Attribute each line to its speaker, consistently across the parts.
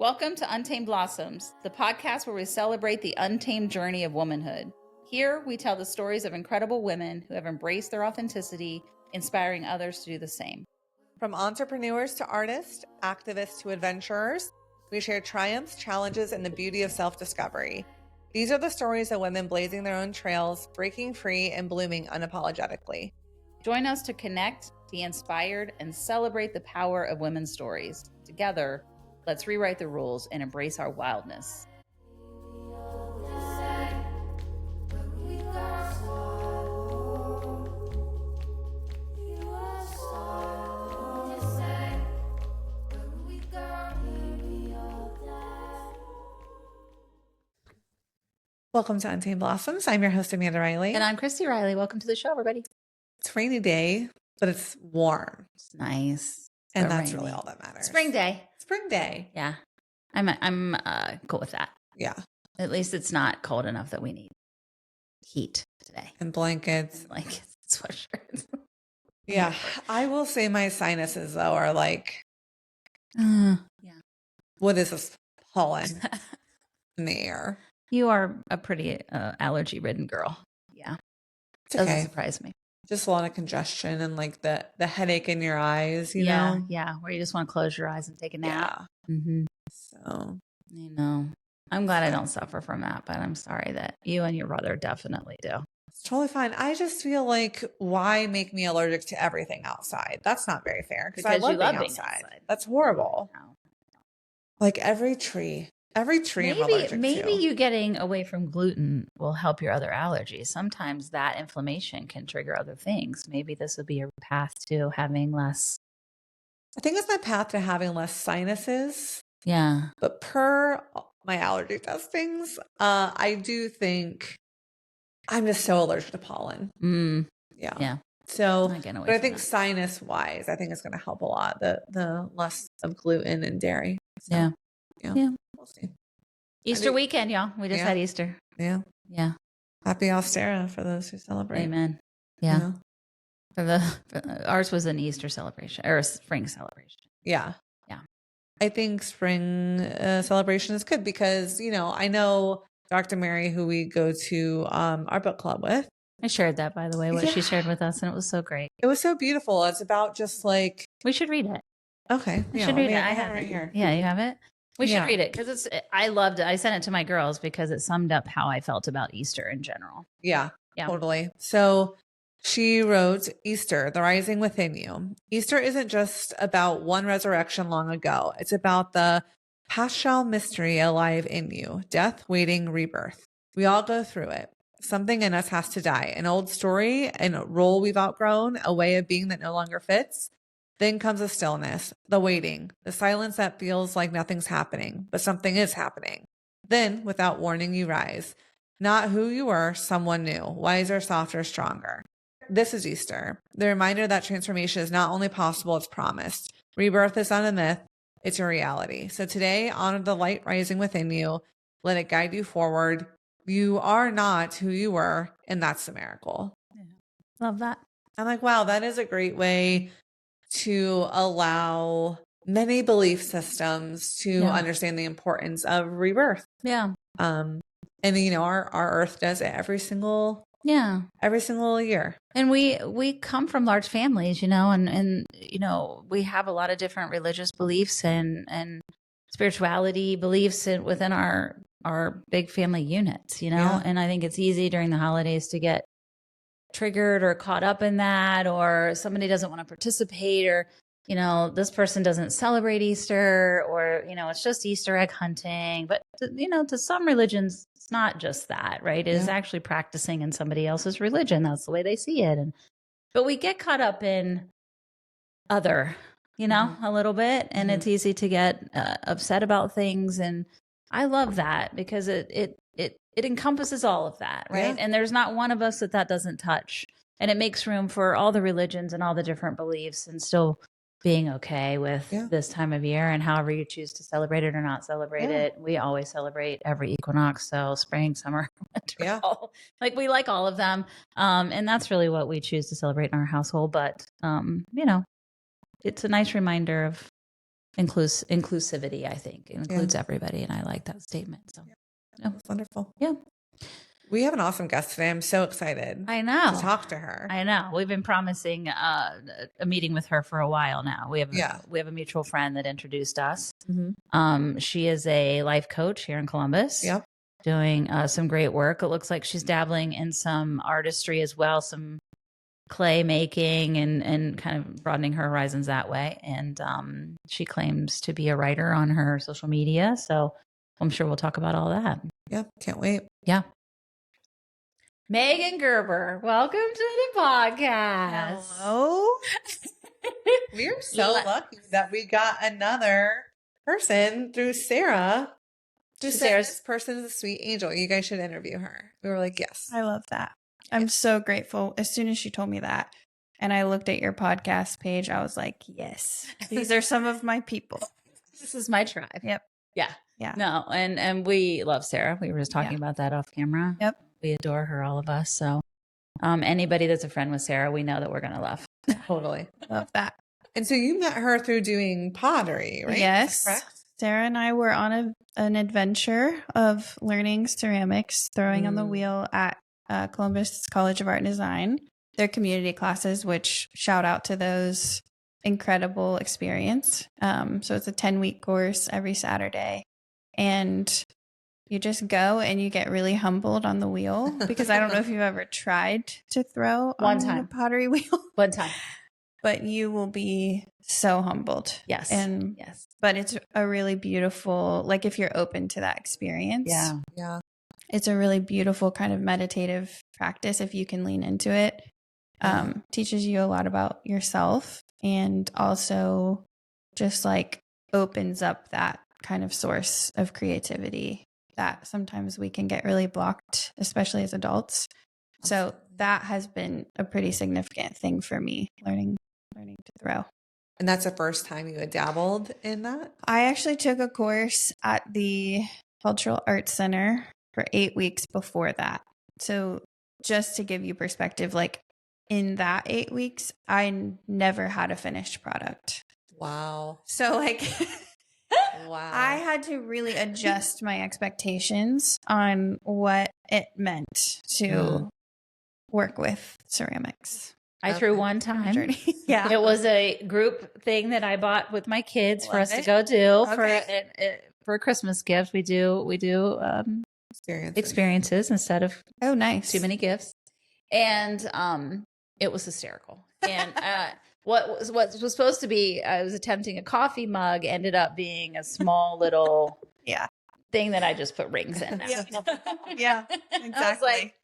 Speaker 1: Welcome to Untamed Blossoms, the podcast where we celebrate the untamed journey of womanhood. Here, we tell the stories of incredible women who have embraced their authenticity, inspiring others to do the same.
Speaker 2: From entrepreneurs to artists, activists to adventurers, we share triumphs, challenges, and the beauty of self-discovery. These are the stories of women blazing their own trails, breaking free, and blooming unapologetically.
Speaker 1: Join us to connect, be inspired, and celebrate the power of women's stories. Together, let's rewrite the rules and embrace our wildness.
Speaker 2: Welcome to Untamed Blossoms. I'm your host, Amanda Riley.
Speaker 1: And I'm Christy Riley. Welcome to the show, everybody.
Speaker 2: It's a rainy day, but it's warm.
Speaker 1: It's nice.
Speaker 2: And that's really all that matters.
Speaker 1: Spring day.
Speaker 2: Spring day.
Speaker 1: Yeah. I'm cool with that.
Speaker 2: Yeah.
Speaker 1: At least it's not cold enough that we need heat today.
Speaker 2: And blankets.
Speaker 1: Like sweatshirts.
Speaker 2: Yeah. I will say my sinuses, though, are like,
Speaker 1: yeah.
Speaker 2: What is this? Pollen in the air.
Speaker 1: You are a pretty allergy-ridden girl. Yeah.
Speaker 2: It's
Speaker 1: Doesn't
Speaker 2: okay.
Speaker 1: surprise me.
Speaker 2: Just a lot of congestion and like the headache in your eyes, you
Speaker 1: Yeah,
Speaker 2: know?
Speaker 1: yeah. Where you just want to close your eyes and take a nap.
Speaker 2: Yeah.
Speaker 1: Mm-hmm.
Speaker 2: So,
Speaker 1: You know, I'm glad I don't suffer from that, but I'm sorry that you and your brother definitely do.
Speaker 2: it's totally fine. I just feel like, why make me allergic to everything outside? That's not very fair because I
Speaker 1: Because you
Speaker 2: love
Speaker 1: love
Speaker 2: being
Speaker 1: being
Speaker 2: outside.
Speaker 1: outside.
Speaker 2: That's horrible.
Speaker 1: No.
Speaker 2: Like every tree I'm allergic
Speaker 1: Maybe
Speaker 2: to.
Speaker 1: you getting away from gluten will help your other allergies. Sometimes that inflammation can trigger other things. Maybe this would be a path to having less.
Speaker 2: I think it's my path to having less sinuses.
Speaker 1: Yeah.
Speaker 2: But per my allergy testings, I do think I'm just so allergic to pollen. Yeah.
Speaker 1: Yeah.
Speaker 2: So,
Speaker 1: Not getting away
Speaker 2: but I
Speaker 1: from
Speaker 2: think
Speaker 1: that.
Speaker 2: sinus wise, I think it's going to help a lot. The less of gluten and dairy. So,
Speaker 1: Yeah.
Speaker 2: We'll see.
Speaker 1: Easter weekend, y'all. We just had Easter.
Speaker 2: Yeah.
Speaker 1: Yeah.
Speaker 2: Happy Ostera for those who celebrate.
Speaker 1: Amen. Yeah.
Speaker 2: You know?
Speaker 1: Ours was an Easter celebration or a spring celebration.
Speaker 2: Yeah.
Speaker 1: Yeah.
Speaker 2: I think spring celebration is good because, I know Dr. Mary, who we go to our book club with.
Speaker 1: I shared that, by the way, what she shared with us, and it was so great.
Speaker 2: It was so beautiful. It's about just like.
Speaker 1: We should read it.
Speaker 2: Okay.
Speaker 1: We should read it. I
Speaker 2: have
Speaker 1: have
Speaker 2: it right here.
Speaker 1: Yeah, you have it? We should read it because I loved it. I sent it to my girls because it summed up how I felt about Easter in general.
Speaker 2: Yeah,
Speaker 1: Yeah.
Speaker 2: totally. So she wrote, Easter, the rising within you. Easter isn't just about one resurrection long ago. It's about the paschal mystery alive in you, death, waiting, rebirth. We all go through it. Something in us has to die, an old story, a role we've outgrown, a way of being that no longer fits. Then comes a stillness, the waiting, the silence that feels like nothing's happening, but something is happening. Then, without warning, you rise. Not who you were, someone new, wiser, softer, stronger. This is Easter, the reminder that transformation is not only possible, it's promised. Rebirth is not a myth, it's a reality. So today, honor the light rising within you. Let it guide you forward. You are not who you were, and that's the miracle.
Speaker 1: Yeah. Love that.
Speaker 2: I'm like, wow, that is a great way to allow many belief systems to understand the importance of rebirth.
Speaker 1: Yeah.
Speaker 2: And our earth does it every single year.
Speaker 1: And we come from large families, and we have a lot of different religious beliefs and spirituality beliefs within our big family units, and I think it's easy during the holidays to get triggered or caught up in that, or somebody doesn't want to participate, or this person doesn't celebrate Easter, or it's just Easter egg hunting. But to some religions it's not just that, right? It is actually practicing in somebody else's religion. That's the way they see it. But we get caught up in other a little bit, and it's easy to get upset about things. And I love that because it encompasses all of that, right? And there's not one of us that doesn't touch. And it makes room for all the religions and all the different beliefs, and still being okay with this time of year, and however you choose to celebrate it or not celebrate it. We always celebrate every equinox. So spring, summer, winter, fall. Like we like all of them. And that's really what we choose to celebrate in our household. But, it's a nice reminder of inclusivity, I think. It includes everybody. And I like that statement. So
Speaker 2: That's wonderful.
Speaker 1: Yeah.
Speaker 2: We have an awesome guest today. I'm so excited
Speaker 1: I know.
Speaker 2: to talk to her.
Speaker 1: I know. We've been promising a meeting with her for a while now. We have a mutual friend that introduced us. She is a life coach here in Columbus.
Speaker 2: Yep.
Speaker 1: Doing some great work. It looks like she's dabbling in some artistry as well, some clay making and kind of broadening her horizons that way. And she claims to be a writer on her social media. So I'm sure we'll talk about all that.
Speaker 2: Yep. Can't wait.
Speaker 1: Yeah. Megan.gerber, welcome to the podcast.
Speaker 2: Hello. We are so lucky that we got another person through Sarah. This person is a sweet angel. You guys should interview her. We were like, yes.
Speaker 3: I love that. I'm so grateful. As soon as she told me that and I looked at your podcast page, I was like, yes, these are some of my people.
Speaker 1: This is my tribe.
Speaker 3: Yep.
Speaker 1: Yeah.
Speaker 3: Yeah.
Speaker 1: No, and we love Sarah. We were just talking about that off camera.
Speaker 3: Yep.
Speaker 1: We adore her, all of us. So anybody that's a friend with Sarah, we know that we're going to love.
Speaker 2: Totally.
Speaker 3: Love that.
Speaker 2: And so you met her through doing pottery, right?
Speaker 3: Yes.
Speaker 2: Correct?
Speaker 3: Sarah and I were on an adventure of learning ceramics, throwing on the wheel at Columbus College of Art and Design, their community classes, which shout out to those incredible experience. So it's a 10-week course every Saturday. And you just go and you get really humbled on the wheel because I don't know if you've ever tried to throw on a pottery wheel.
Speaker 1: One time.
Speaker 3: But you will be so humbled.
Speaker 1: Yes.
Speaker 3: And
Speaker 1: yes.
Speaker 3: But it's a really beautiful, like if you're open to that experience.
Speaker 2: Yeah. Yeah.
Speaker 3: It's a really beautiful kind of meditative practice if you can lean into it. Teaches you a lot about yourself and also just like opens up that kind of source of creativity that sometimes we can get really blocked, especially as adults. So that has been a pretty significant thing for me, learning to throw.
Speaker 2: And that's the first time you had dabbled in that?
Speaker 3: I actually took a course at the Cultural Arts Center for 8 weeks before that. So just to give you perspective, like in that 8 weeks, I never had a finished product.
Speaker 2: Wow.
Speaker 3: So like,
Speaker 2: wow.
Speaker 3: I had to really adjust my expectations on what it meant to work with ceramics.
Speaker 1: I threw one time.
Speaker 3: Yeah.
Speaker 1: It was a group thing that I bought with my kids for us to go do for a Christmas gift. We do experiences instead of too many gifts. And it was hysterical. And what was supposed to be, I was attempting a coffee mug, ended up being a small little thing that I just put rings in.
Speaker 3: Yeah, exactly.
Speaker 1: I was like,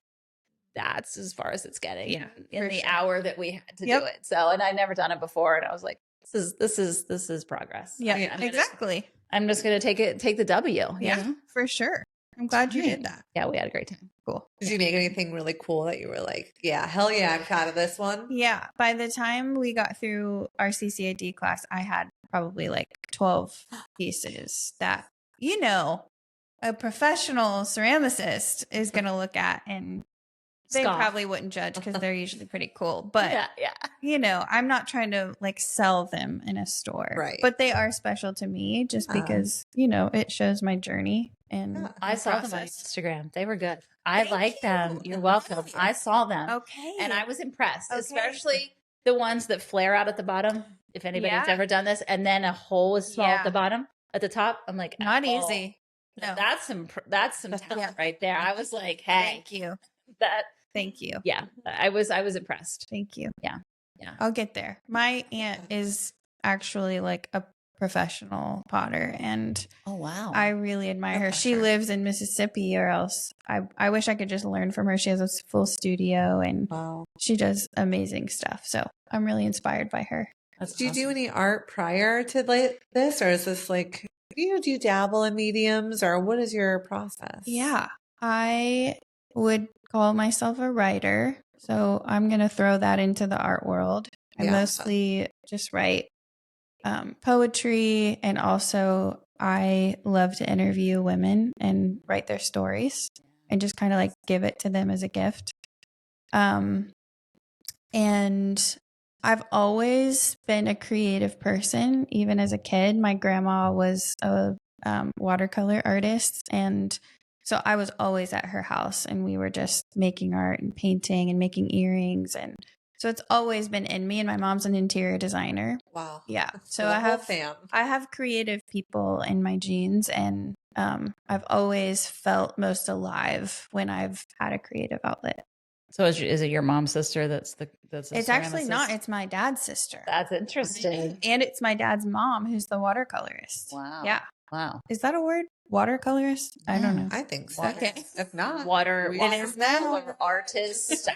Speaker 1: that's as far as it's getting in the hour that we had to do it. So, and I'd never done it before. And I was like, this is progress.
Speaker 3: Yeah, exactly.
Speaker 1: I'm just going to take the W.
Speaker 3: Yeah, for sure. I'm glad you did that.
Speaker 1: Yeah, we had a great time.
Speaker 3: Cool.
Speaker 2: Did you make anything really cool that you were like, yeah, hell yeah, I'm proud of this one?
Speaker 3: Yeah. By the time we got through our CCAD class, I had probably like 12 pieces that, a professional ceramicist is going to look at and they probably wouldn't judge because they're usually pretty cool. But, I'm not trying to like sell them in a store.
Speaker 2: Right.
Speaker 3: But they are special to me just because, it shows my journey. And
Speaker 1: I saw them on Instagram. They were good. I like them. You're welcome. I saw them.
Speaker 3: Okay.
Speaker 1: And I was impressed, especially the ones that flare out at the bottom. If anybody's ever done this, and then a hole is small at the bottom, at the top. I'm like,
Speaker 3: not easy. No.
Speaker 1: That's some talent right there. I was like, hey,
Speaker 3: thank you.
Speaker 1: Thank you. Yeah. I was impressed.
Speaker 3: Thank you.
Speaker 1: Yeah. Yeah.
Speaker 3: I'll get there. My aunt is actually like a professional potter and
Speaker 1: oh wow,
Speaker 3: I really admire her. She lives in Mississippi, or else I wish I could just learn from her. She has a full studio and she does amazing stuff. So I'm really inspired by her.
Speaker 2: Do you do any art prior to like this, or is this like do you dabble in mediums, or what is your process?
Speaker 3: Yeah, I would call myself a writer, so I'm gonna throw that into the art world. I mostly just write poetry, and also I love to interview women and write their stories and just kind of like give it to them as a gift. And I've always been a creative person. Even as a kid, my grandma was a watercolor artist. And so I was always at her house and we were just making art and painting and making earrings. And so it's always been in me. And my mom's an interior designer.
Speaker 2: Wow.
Speaker 3: Yeah. So
Speaker 2: The
Speaker 3: I
Speaker 2: whole
Speaker 3: have,
Speaker 2: fam.
Speaker 3: I have creative people in my genes. And I've always felt most alive when I've had a creative outlet.
Speaker 1: So is it your mom's sister that's the
Speaker 3: It's actually
Speaker 1: ceramicist?
Speaker 3: not. It's my dad's sister.
Speaker 1: That's interesting.
Speaker 3: And it's my dad's mom who's the watercolorist.
Speaker 1: Wow.
Speaker 3: Yeah.
Speaker 1: Wow.
Speaker 3: Is that a word? Watercolorist? I don't know.
Speaker 2: I think so.
Speaker 1: Okay.
Speaker 2: If not,
Speaker 1: Water
Speaker 2: it is now.
Speaker 1: or artist.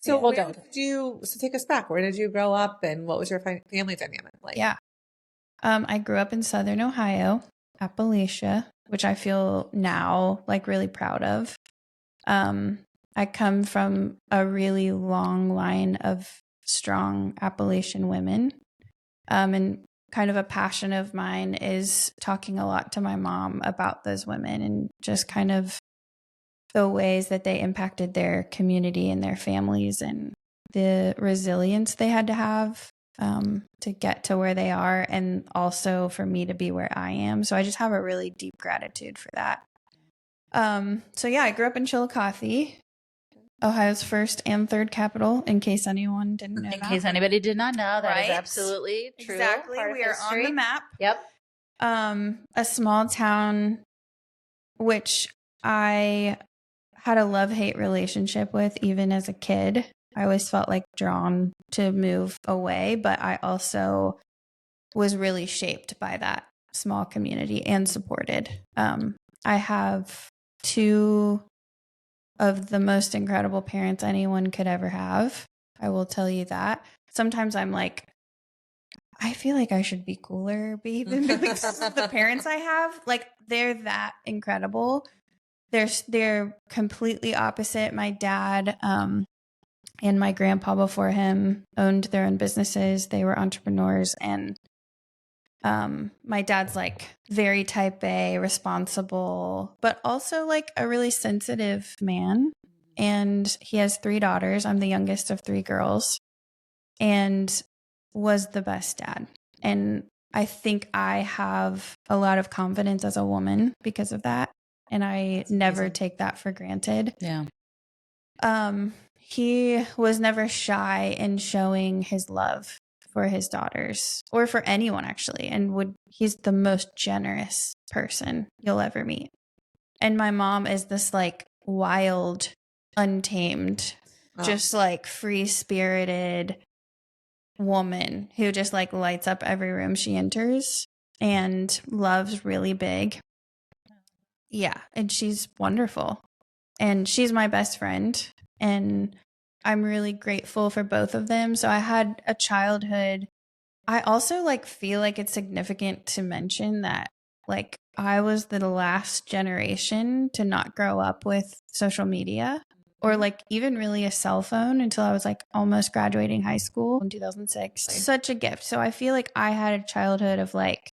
Speaker 2: So
Speaker 1: We'll
Speaker 2: where
Speaker 1: go.
Speaker 2: did you? So take us back. Where did you grow up, and what was your family dynamic like?
Speaker 3: Yeah. I grew up in Southern Ohio, Appalachia, which I feel now like really proud of. I come from a really long line of strong Appalachian women. And kind of a passion of mine is talking a lot to my mom about those women and just kind of the ways that they impacted their community and their families and the resilience they had to have to get to where they are, and also for me to be where I am. So I just have a really deep gratitude for that. So yeah, I grew up in Chillicothe, Ohio's first and third capital, in case anyone didn't know
Speaker 1: In
Speaker 3: that.
Speaker 1: case anybody did not know, that is
Speaker 3: Right?
Speaker 1: absolutely true.
Speaker 3: Exactly.
Speaker 1: Part of
Speaker 3: We are on
Speaker 1: history.
Speaker 3: the map.
Speaker 1: Yep.
Speaker 3: A small town which I had a love-hate relationship with even as a kid. I always felt like drawn to move away, but I also was really shaped by that small community and supported. I have two of the most incredible parents anyone could ever have. I will tell you that. Sometimes I'm like, I feel like I should be cooler, babe, than the parents I have. Like, they're that incredible. They're completely opposite. My dad and my grandpa before him owned their own businesses. They were entrepreneurs, and my dad's like very type A, responsible, but also like a really sensitive man. And he has 3 daughters. I'm the youngest of 3 girls, and was the best dad. And I think I have a lot of confidence as a woman because of that. And I never take that for granted.
Speaker 1: Yeah.
Speaker 3: He was never shy in showing his love for his daughters or for anyone actually. And he's the most generous person you'll ever meet. And my mom is this like wild, untamed, just like free-spirited woman who just like lights up every room she enters and loves really big. Yeah, and she's wonderful. And she's my best friend, and I'm really grateful for both of them. So I had a childhood. I also like feel like it's significant to mention that like I was the last generation to not grow up with social media or like even really a cell phone until I was like almost graduating high school in 2006. Such a gift. So I feel like I had a childhood of like,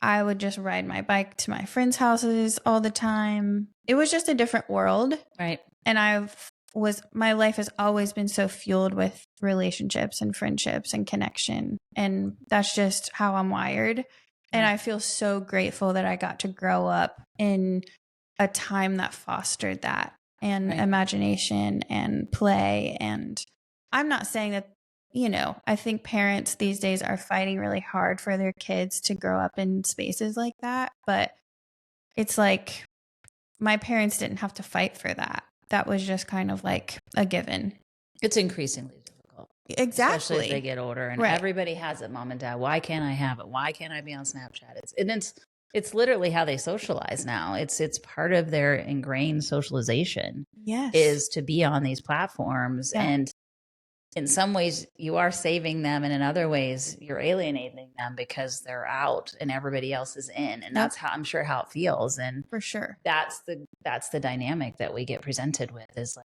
Speaker 3: I would just ride my bike to my friends' houses all the time. It was just a different world.
Speaker 1: Right.
Speaker 3: And my life has always been so fueled with relationships and friendships and connection. And that's just how I'm wired. And I feel so grateful that I got to grow up in a time that fostered that and imagination and play. And I'm not saying that, I think parents these days are fighting really hard for their kids to grow up in spaces like that. But it's like my parents didn't have to fight for that. That was just kind of like a given.
Speaker 1: It's increasingly difficult.
Speaker 3: Exactly.
Speaker 1: Especially as they get older and everybody has it, mom and dad. Why can't I have it? Why can't I be on Snapchat? It's literally how they socialize now. It's part of their ingrained socialization.
Speaker 3: Yes.
Speaker 1: Is to be on these platforms. Yeah. And in some ways you are saving them, and in other ways you're alienating them because they're out and everybody else is in. And that's how I'm sure how it feels. And
Speaker 3: for sure,
Speaker 1: that's the dynamic that we get presented with is like,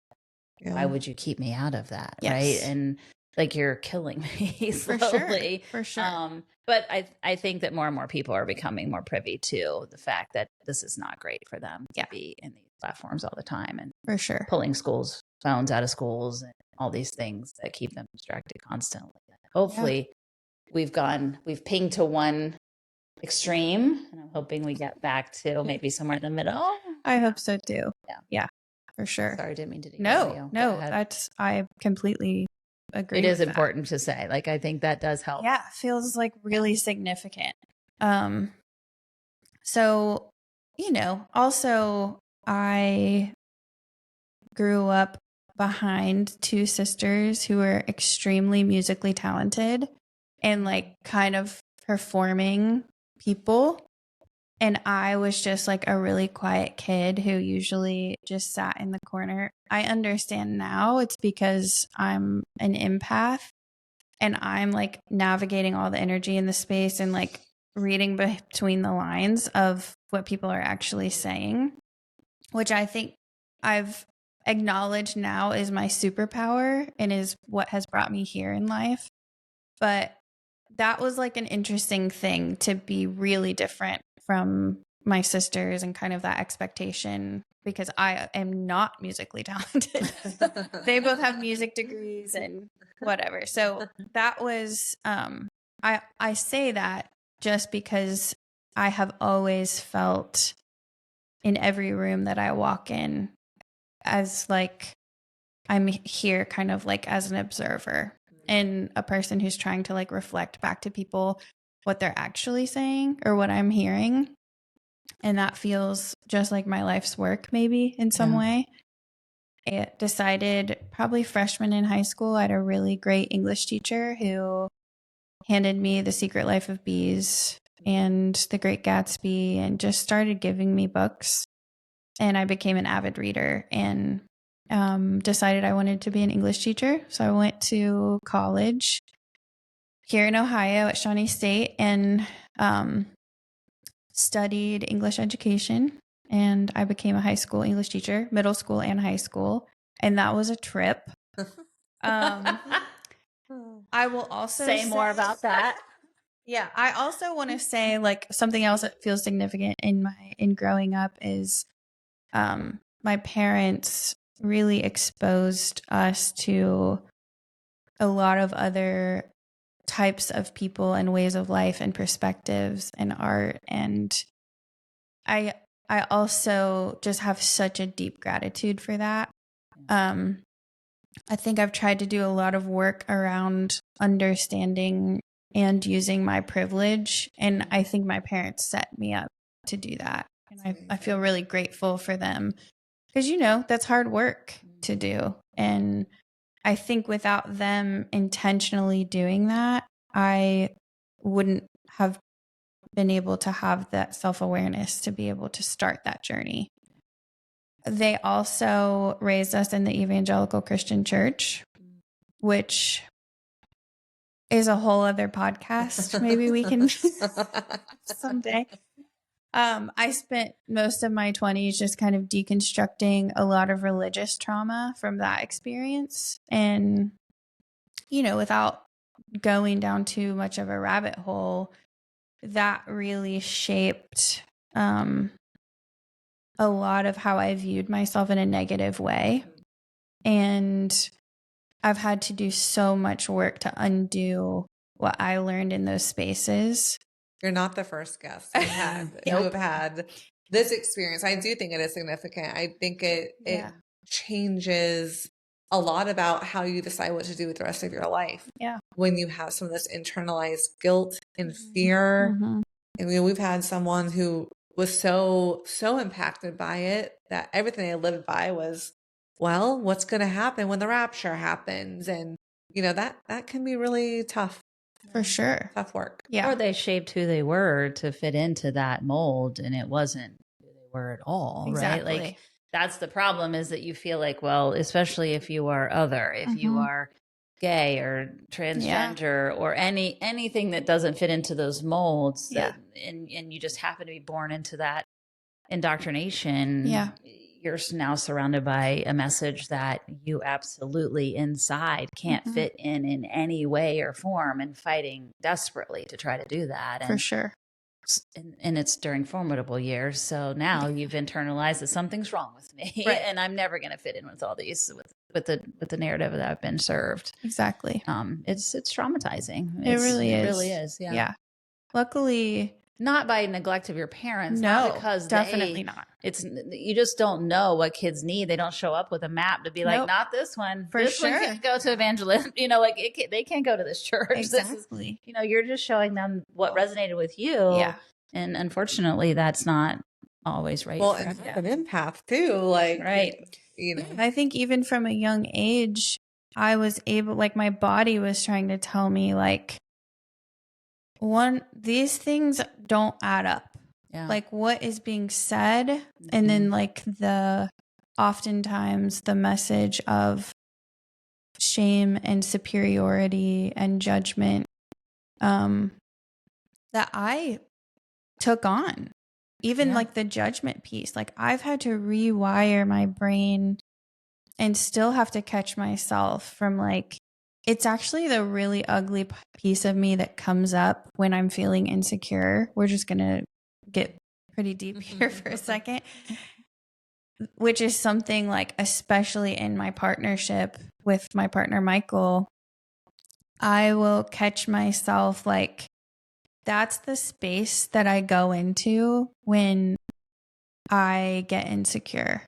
Speaker 1: why would you keep me out of that? Yes. Right. And like, you're killing me slowly.
Speaker 3: For sure.
Speaker 1: But I think that more and more people are becoming more privy to the fact that this is not great for them to be in these platforms all the time, and
Speaker 3: for sure
Speaker 1: pulling phones out of schools and all these things that keep them distracted constantly. Hopefully we've pinged to one extreme, and I'm hoping we get back to maybe somewhere in the middle.
Speaker 3: I hope so too.
Speaker 1: Yeah.
Speaker 3: Yeah, for sure.
Speaker 1: Sorry, didn't mean to
Speaker 3: No,
Speaker 1: you.
Speaker 3: I completely agree.
Speaker 1: It is
Speaker 3: with
Speaker 1: important to say. Like, I think that does help.
Speaker 3: Yeah, feels like really significant. So, also I grew up behind two sisters who were extremely musically talented and like kind of performing people. And I was just like a really quiet kid who usually just sat in the corner. I understand now it's because I'm an empath and I'm like navigating all the energy in the space and like reading between the lines of what people are actually saying, which I think I've acknowledged now is my superpower and is what has brought me here in life. But that was like an interesting thing to be really different from my sisters and kind of that expectation because I am not musically talented. They both have music degrees and whatever. So that was I say that just because I have always felt in every room that I walk in as like I'm here kind of like as an observer and a person who's trying to like reflect back to people what they're actually saying or what I'm hearing. And that feels just like my life's work, maybe in some way. I decided probably freshman in high school, I had a really great English teacher who handed me The Secret Life of Bees and The Great Gatsby and just started giving me books. And I became an avid reader and decided I wanted to be an English teacher. So I went to college here in Ohio at Shawnee State and studied English education. And I became a high school English teacher, middle school and high school. And that was a trip. I will also
Speaker 1: say more about that.
Speaker 3: Yeah, I also want to say like something else that feels significant in growing up is my parents really exposed us to a lot of other types of people and ways of life and perspectives and art. And I also just have such a deep gratitude for that. I think I've tried to do a lot of work around understanding and using my privilege. And I think my parents set me up to do that. And I feel really grateful for them because, that's hard work to do. And I think without them intentionally doing that, I wouldn't have been able to have that self-awareness to be able to start that journey. They also raised us in the evangelical Christian church, which is a whole other podcast. Maybe we can someday. I spent most of my 20s just kind of deconstructing a lot of religious trauma from that experience. And, without going down too much of a rabbit hole, that really shaped a lot of how I viewed myself in a negative way. And I've had to do so much work to undo what I learned in those spaces.
Speaker 2: You're not the first guest who have had this experience. I do think it is significant. I think it changes a lot about how you decide what to do with the rest of your life.
Speaker 3: Yeah.
Speaker 2: When you have some of this internalized guilt and fear. Mm-hmm. And we've had someone who was so impacted by it that everything they lived by was, well, what's going to happen when the rapture happens? And, that can be really tough.
Speaker 3: For sure.
Speaker 2: Tough work.
Speaker 3: Yeah.
Speaker 1: Or they shaped who they were to fit into that mold and it wasn't who they were at all,
Speaker 3: exactly.
Speaker 1: Right? Like that's the problem is that you feel like, well, especially if you are other, if you are gay or transgender or anything that doesn't fit into those molds and you just happen to be born into that indoctrination.
Speaker 3: Yeah.
Speaker 1: You're now surrounded by a message that you absolutely inside can't fit in any way or form and fighting desperately to try to do that.
Speaker 3: For sure.
Speaker 1: And it's during formidable years. So now you've internalized that something's wrong with me and I'm never going to fit in with all these, with with the narrative that I've been served.
Speaker 3: Exactly.
Speaker 1: It's traumatizing.
Speaker 3: It really
Speaker 1: It
Speaker 3: is.
Speaker 1: really is. Yeah.
Speaker 3: Yeah. Luckily,
Speaker 1: not by neglect of your parents.
Speaker 3: no,
Speaker 1: not because
Speaker 3: definitely not.
Speaker 1: It's you just don't know what kids need. They don't show up with a map to be like,
Speaker 3: Nope.
Speaker 1: not this one.
Speaker 3: For
Speaker 1: this
Speaker 3: sure.
Speaker 1: one can't go to evangelism. Like they can't go to this church.
Speaker 3: Exactly.
Speaker 1: This is, you're just showing them what resonated with you.
Speaker 3: Yeah.
Speaker 1: And unfortunately, that's not always right.
Speaker 2: Well,
Speaker 1: for
Speaker 2: and
Speaker 1: everyone.
Speaker 2: an empath too, like
Speaker 1: Right.
Speaker 3: I think even from a young age, I was able, like, my body was trying to tell me, like, these things don't add up.
Speaker 1: Yeah.
Speaker 3: Like, what is being said, and then like oftentimes the message of shame and superiority and judgment that I took on. Even like the judgment piece, like I've had to rewire my brain and still have to catch myself from, like, it's actually the really ugly piece of me that comes up when I'm feeling insecure. We're just going to get pretty deep here for a second, which is something, like, especially in my partnership with my partner, Michael, I will catch myself, like, that's the space that I go into when I get insecure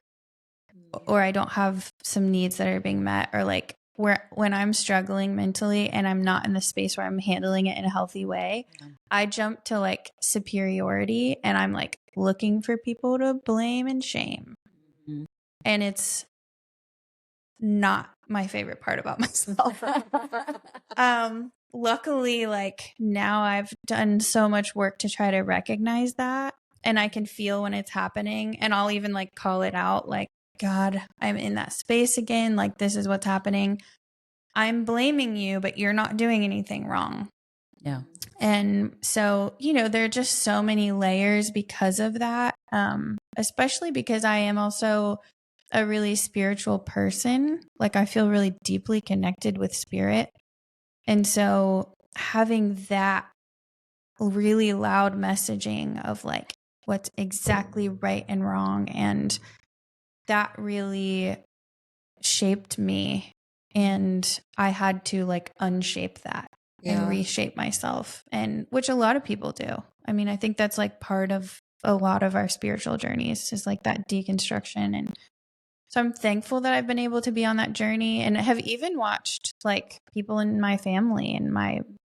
Speaker 3: or I don't have some needs that are being met, or like when I'm struggling mentally and I'm not in the space where I'm handling it in a healthy way, I jump to like superiority and I'm like looking for people to blame and shame. And it's not my favorite part about myself. Luckily, like, now I've done so much work to try to recognize that, and I can feel when it's happening, and I'll even like call it out, like, God, I'm in that space again. Like, this is what's happening. I'm blaming you, but you're not doing anything wrong.
Speaker 1: Yeah.
Speaker 3: And so, there are just so many layers because of that. Especially because I am also a really spiritual person. Like, I feel really deeply connected with spirit. And so having that really loud messaging of like what's exactly right and wrong, and that really shaped me, and I had to like unshape that and reshape myself, and which a lot of people do. I mean, I think that's like part of a lot of our spiritual journeys is like that deconstruction. And so I'm thankful that I've been able to be on that journey, and have even watched like people in my family and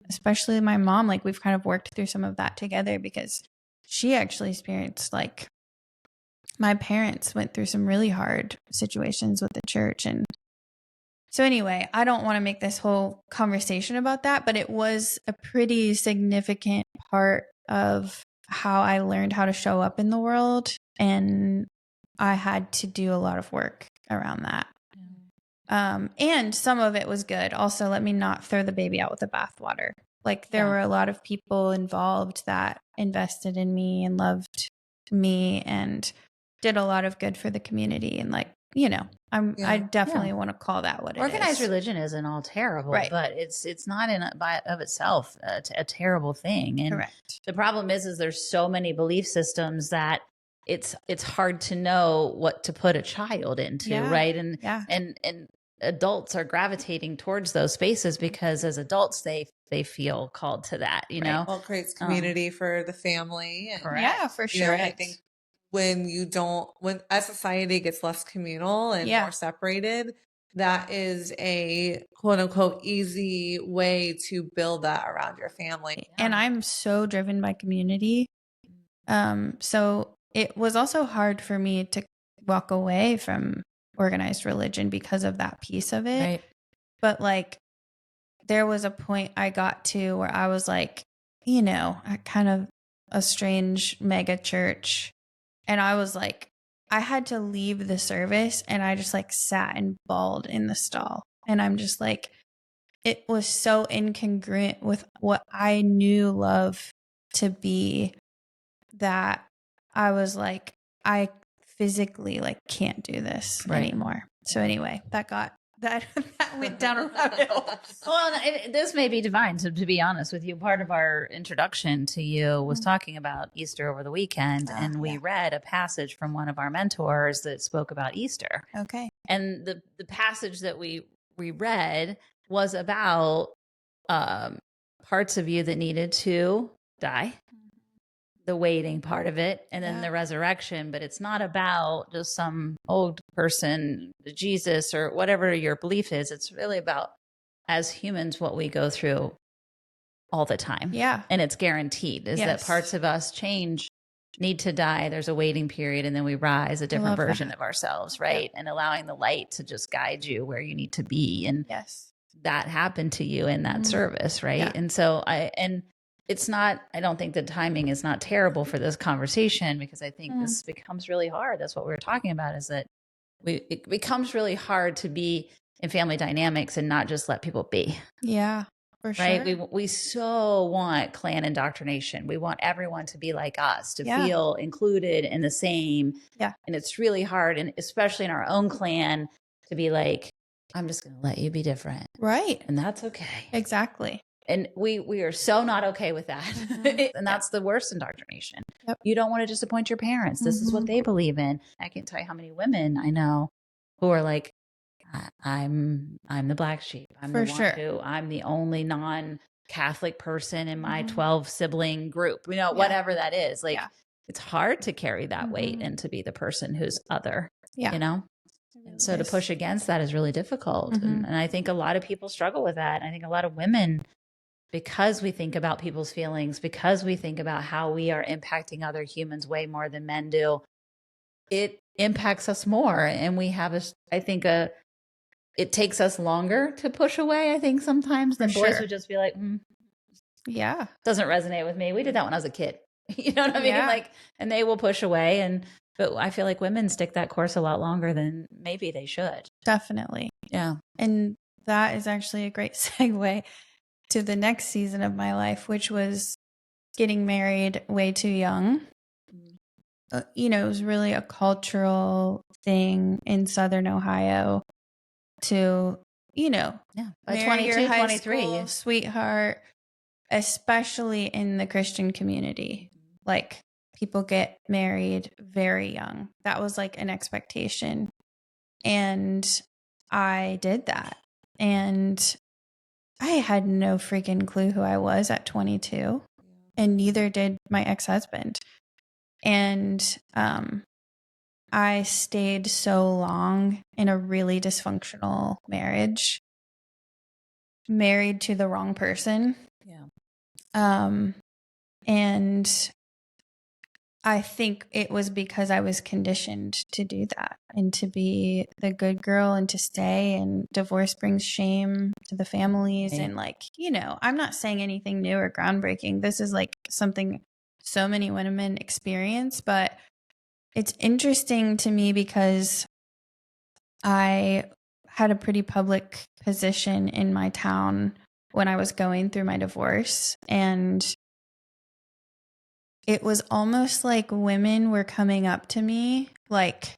Speaker 3: especially my mom, like we've kind of worked through some of that together, because she actually experienced, like, my parents went through some really hard situations with the church. And so anyway, I don't want to make this whole conversation about that, but it was a pretty significant part of how I learned how to show up in the world. And I had to do a lot of work around that. And some of it was good. Also, let me not throw the baby out with the bathwater. Like, there were a lot of people involved that invested in me and loved me and did a lot of good for the community. And like, I definitely want to call that what it is.
Speaker 1: Organized religion isn't all terrible,
Speaker 3: right?
Speaker 1: But it's not by of itself a terrible thing. And
Speaker 3: correct.
Speaker 1: The problem is there's so many belief systems that it's hard to know what to put a child into, right? And adults are gravitating towards those spaces because as adults they feel called to that, know.
Speaker 2: Well, it creates community for the family. And,
Speaker 3: yeah, for sure.
Speaker 2: I think when as society gets less communal and more separated, that is a quote unquote easy way to build that around your family.
Speaker 3: And I'm so driven by community. So it was also hard for me to walk away from organized religion because of that piece of it.
Speaker 1: Right.
Speaker 3: But like, there was a point I got to where I was like, at kind of a strange mega church. And I was like, I had to leave the service, and I just like sat and bawled in the stall. And I'm just like, it was so incongruent with what I knew love to be, that I was like, I physically like can't do this anymore. So anyway, that got that went down a rabbit hole.
Speaker 1: Well, this may be divine, to be honest with you. Part of our introduction to you was talking about Easter over the weekend, and we read a passage from one of our mentors that spoke about Easter.
Speaker 3: Okay.
Speaker 1: And the passage that we read was about parts of you that needed to die, the waiting part of it, and then the resurrection. But it's not about just some old person, Jesus, or whatever your belief is. It's really about, as humans, what we go through all the time.
Speaker 3: Yeah.
Speaker 1: And it's guaranteed is that parts of us change, need to die. There's a waiting period, and then we rise a different version of ourselves, right? And allowing the light to just guide you where you need to be. And that happened to you in that service, right? Yeah. And so it's not, I don't think the timing is not terrible for this conversation, because I think this becomes really hard. That's what we were talking about, is that it becomes really hard to be in family dynamics and not just let people be.
Speaker 3: Yeah, for sure.
Speaker 1: Right. We so want clan indoctrination. We want everyone to be like us, to feel included and the same. Yeah. And it's really hard, and especially in our own clan, to be like, I'm just going to let you be different.
Speaker 3: Right.
Speaker 1: And that's okay.
Speaker 3: Exactly.
Speaker 1: And we are so not okay with that. And that's the worst indoctrination. Yep. You don't want to disappoint your parents. This is what they believe in. I can't tell you how many women I know who are like, I'm the black sheep. I'm the only non-Catholic person in my 12 sibling group, whatever that is. Like, it's hard to carry that weight and to be the person who's other, And so to push against that is really difficult. And I think a lot of people struggle with that. I think a lot of women, because we think about people's feelings, because we think about how we are impacting other humans way more than men do, it impacts us more. And we have it takes us longer to push away, I think, sometimes than boys would just be like, doesn't resonate with me. We did that when I was a kid. You know what I mean? Like, and they will push away. But I feel like women stick that course a lot longer than maybe they should.
Speaker 3: Definitely.
Speaker 1: Yeah.
Speaker 3: And that is actually a great segue to the next season of my life, which was getting married way too young. It was really a cultural thing in Southern Ohio to,
Speaker 1: by 22,
Speaker 3: your high
Speaker 1: 23,
Speaker 3: school sweetheart, especially in the Christian community. Like, people get married very young. That was like an expectation. And I did that. And I had no freaking clue who I was at 22. And neither did my ex-husband. And I stayed so long in a really dysfunctional marriage, married to the wrong person. Yeah. And I think it was because I was conditioned to do that and to be the good girl and to stay, and divorce brings shame to the families. Right. And like, I'm not saying anything new or groundbreaking. This is like something so many women experience, but it's interesting to me because I had a pretty public position in my town when I was going through my divorce, and it was almost like women were coming up to me, like,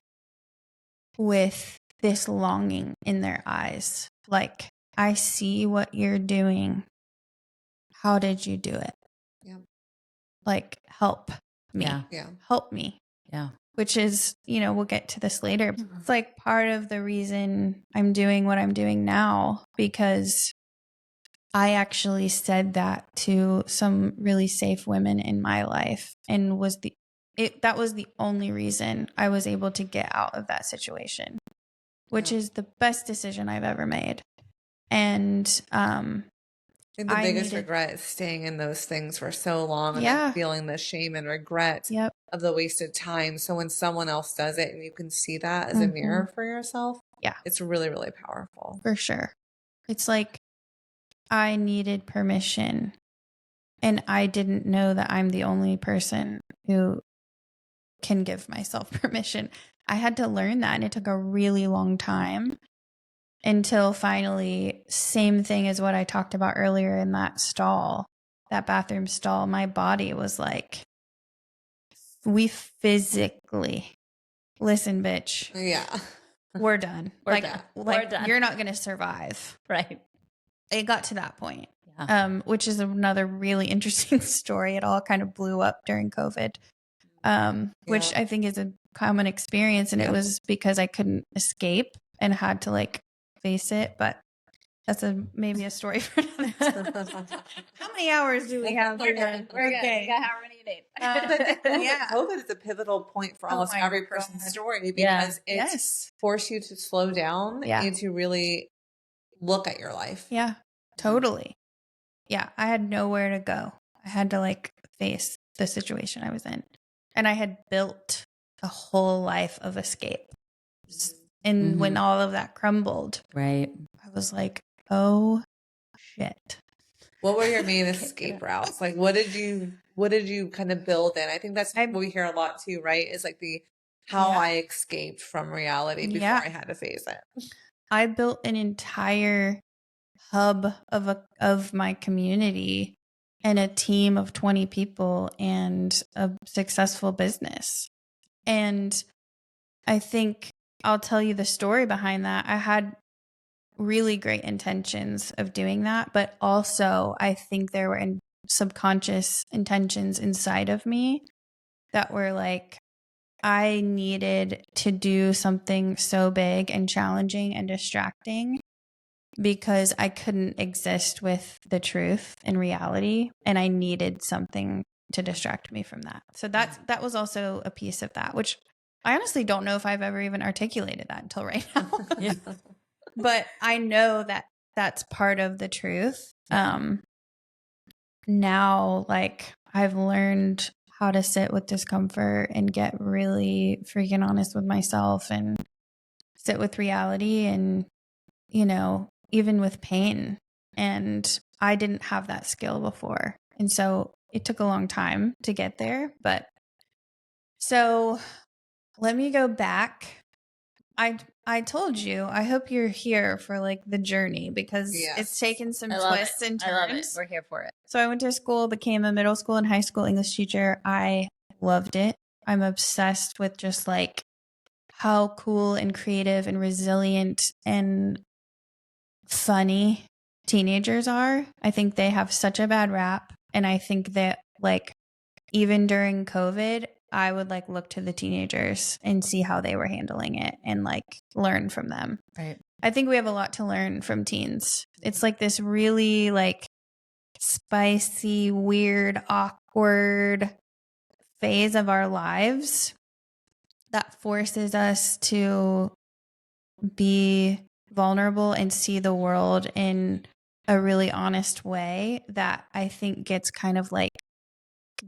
Speaker 3: with this longing in their eyes. Like, I see what you're doing. How did you do it? Yeah. Like, help me. Yeah. Help me. Yeah. Which is, we'll get to this later. It's like part of the reason I'm doing what I'm doing now, because I actually said that to some really safe women in my life, and that was the only reason I was able to get out of that situation, which is the best decision I've ever made. And the
Speaker 2: biggest regret is staying in those things for so long and then feeling the shame and regret of the wasted time. So when someone else does it and you can see that as a mirror for yourself, it's really, really powerful.
Speaker 3: For sure. It's like, I needed permission, and I didn't know that I'm the only person who can give myself permission. I had to learn that, and it took a really long time until finally, same thing as what I talked about earlier in that bathroom stall, my body was like, we physically, listen, bitch.
Speaker 2: Yeah.
Speaker 3: we're done.
Speaker 1: We're done. We're done.
Speaker 3: You're not going to survive.
Speaker 1: Right.
Speaker 3: It got to that point,
Speaker 1: Yeah.
Speaker 3: which is another really interesting story. It all kind of blew up during COVID, which I think is a common experience. And it was because I couldn't escape and had to like face it. But that's maybe a story for another time. How many hours do we have?
Speaker 1: We're good.
Speaker 3: Okay.
Speaker 1: You got however many you need.
Speaker 2: Yeah. COVID is a pivotal point for almost every person's story because it's forced you to slow down and to really look at your life.
Speaker 3: Yeah, totally. Yeah, I had nowhere to go. I had to like face the situation I was in. And I had built a whole life of escape. And when all of that crumbled,
Speaker 1: right,
Speaker 3: I was like, oh shit.
Speaker 2: What were your main escape routes? Like what did you kind of build in? I think that's what we hear a lot too, right? Is like how I escaped from reality before I had to face it.
Speaker 3: I built an entire hub of my community and a team of 20 people and a successful business. And I think I'll tell you the story behind that. I had really great intentions of doing that, but also I think there were subconscious intentions inside of me that were like, I needed to do something so big and challenging and distracting because I couldn't exist with the truth and reality, and I needed something to distract me from that. So that was also a piece of that, which I honestly don't know if I've ever even articulated that until right now. But I know that that's part of the truth. Now, like, I've learned how to sit with discomfort and get really freaking honest with myself and sit with reality and, even with pain. And I didn't have that skill before. And so it took a long time to get there. But so let me go back. I told you, I hope you're here for like the journey because it's taken some twists and turns.
Speaker 1: I love it. We're here for it.
Speaker 3: So I went to school, became a middle school and high school English teacher. I loved it. I'm obsessed with just like how cool and creative and resilient and funny teenagers are. I think they have such a bad rap. And I think that like even during COVID, I would like look to the teenagers and see how they were handling it and like learn from them.
Speaker 1: Right.
Speaker 3: I think we have a lot to learn from teens. It's like this really like spicy, weird, awkward phase of our lives that forces us to be vulnerable and see the world in a really honest way that I think gets kind of like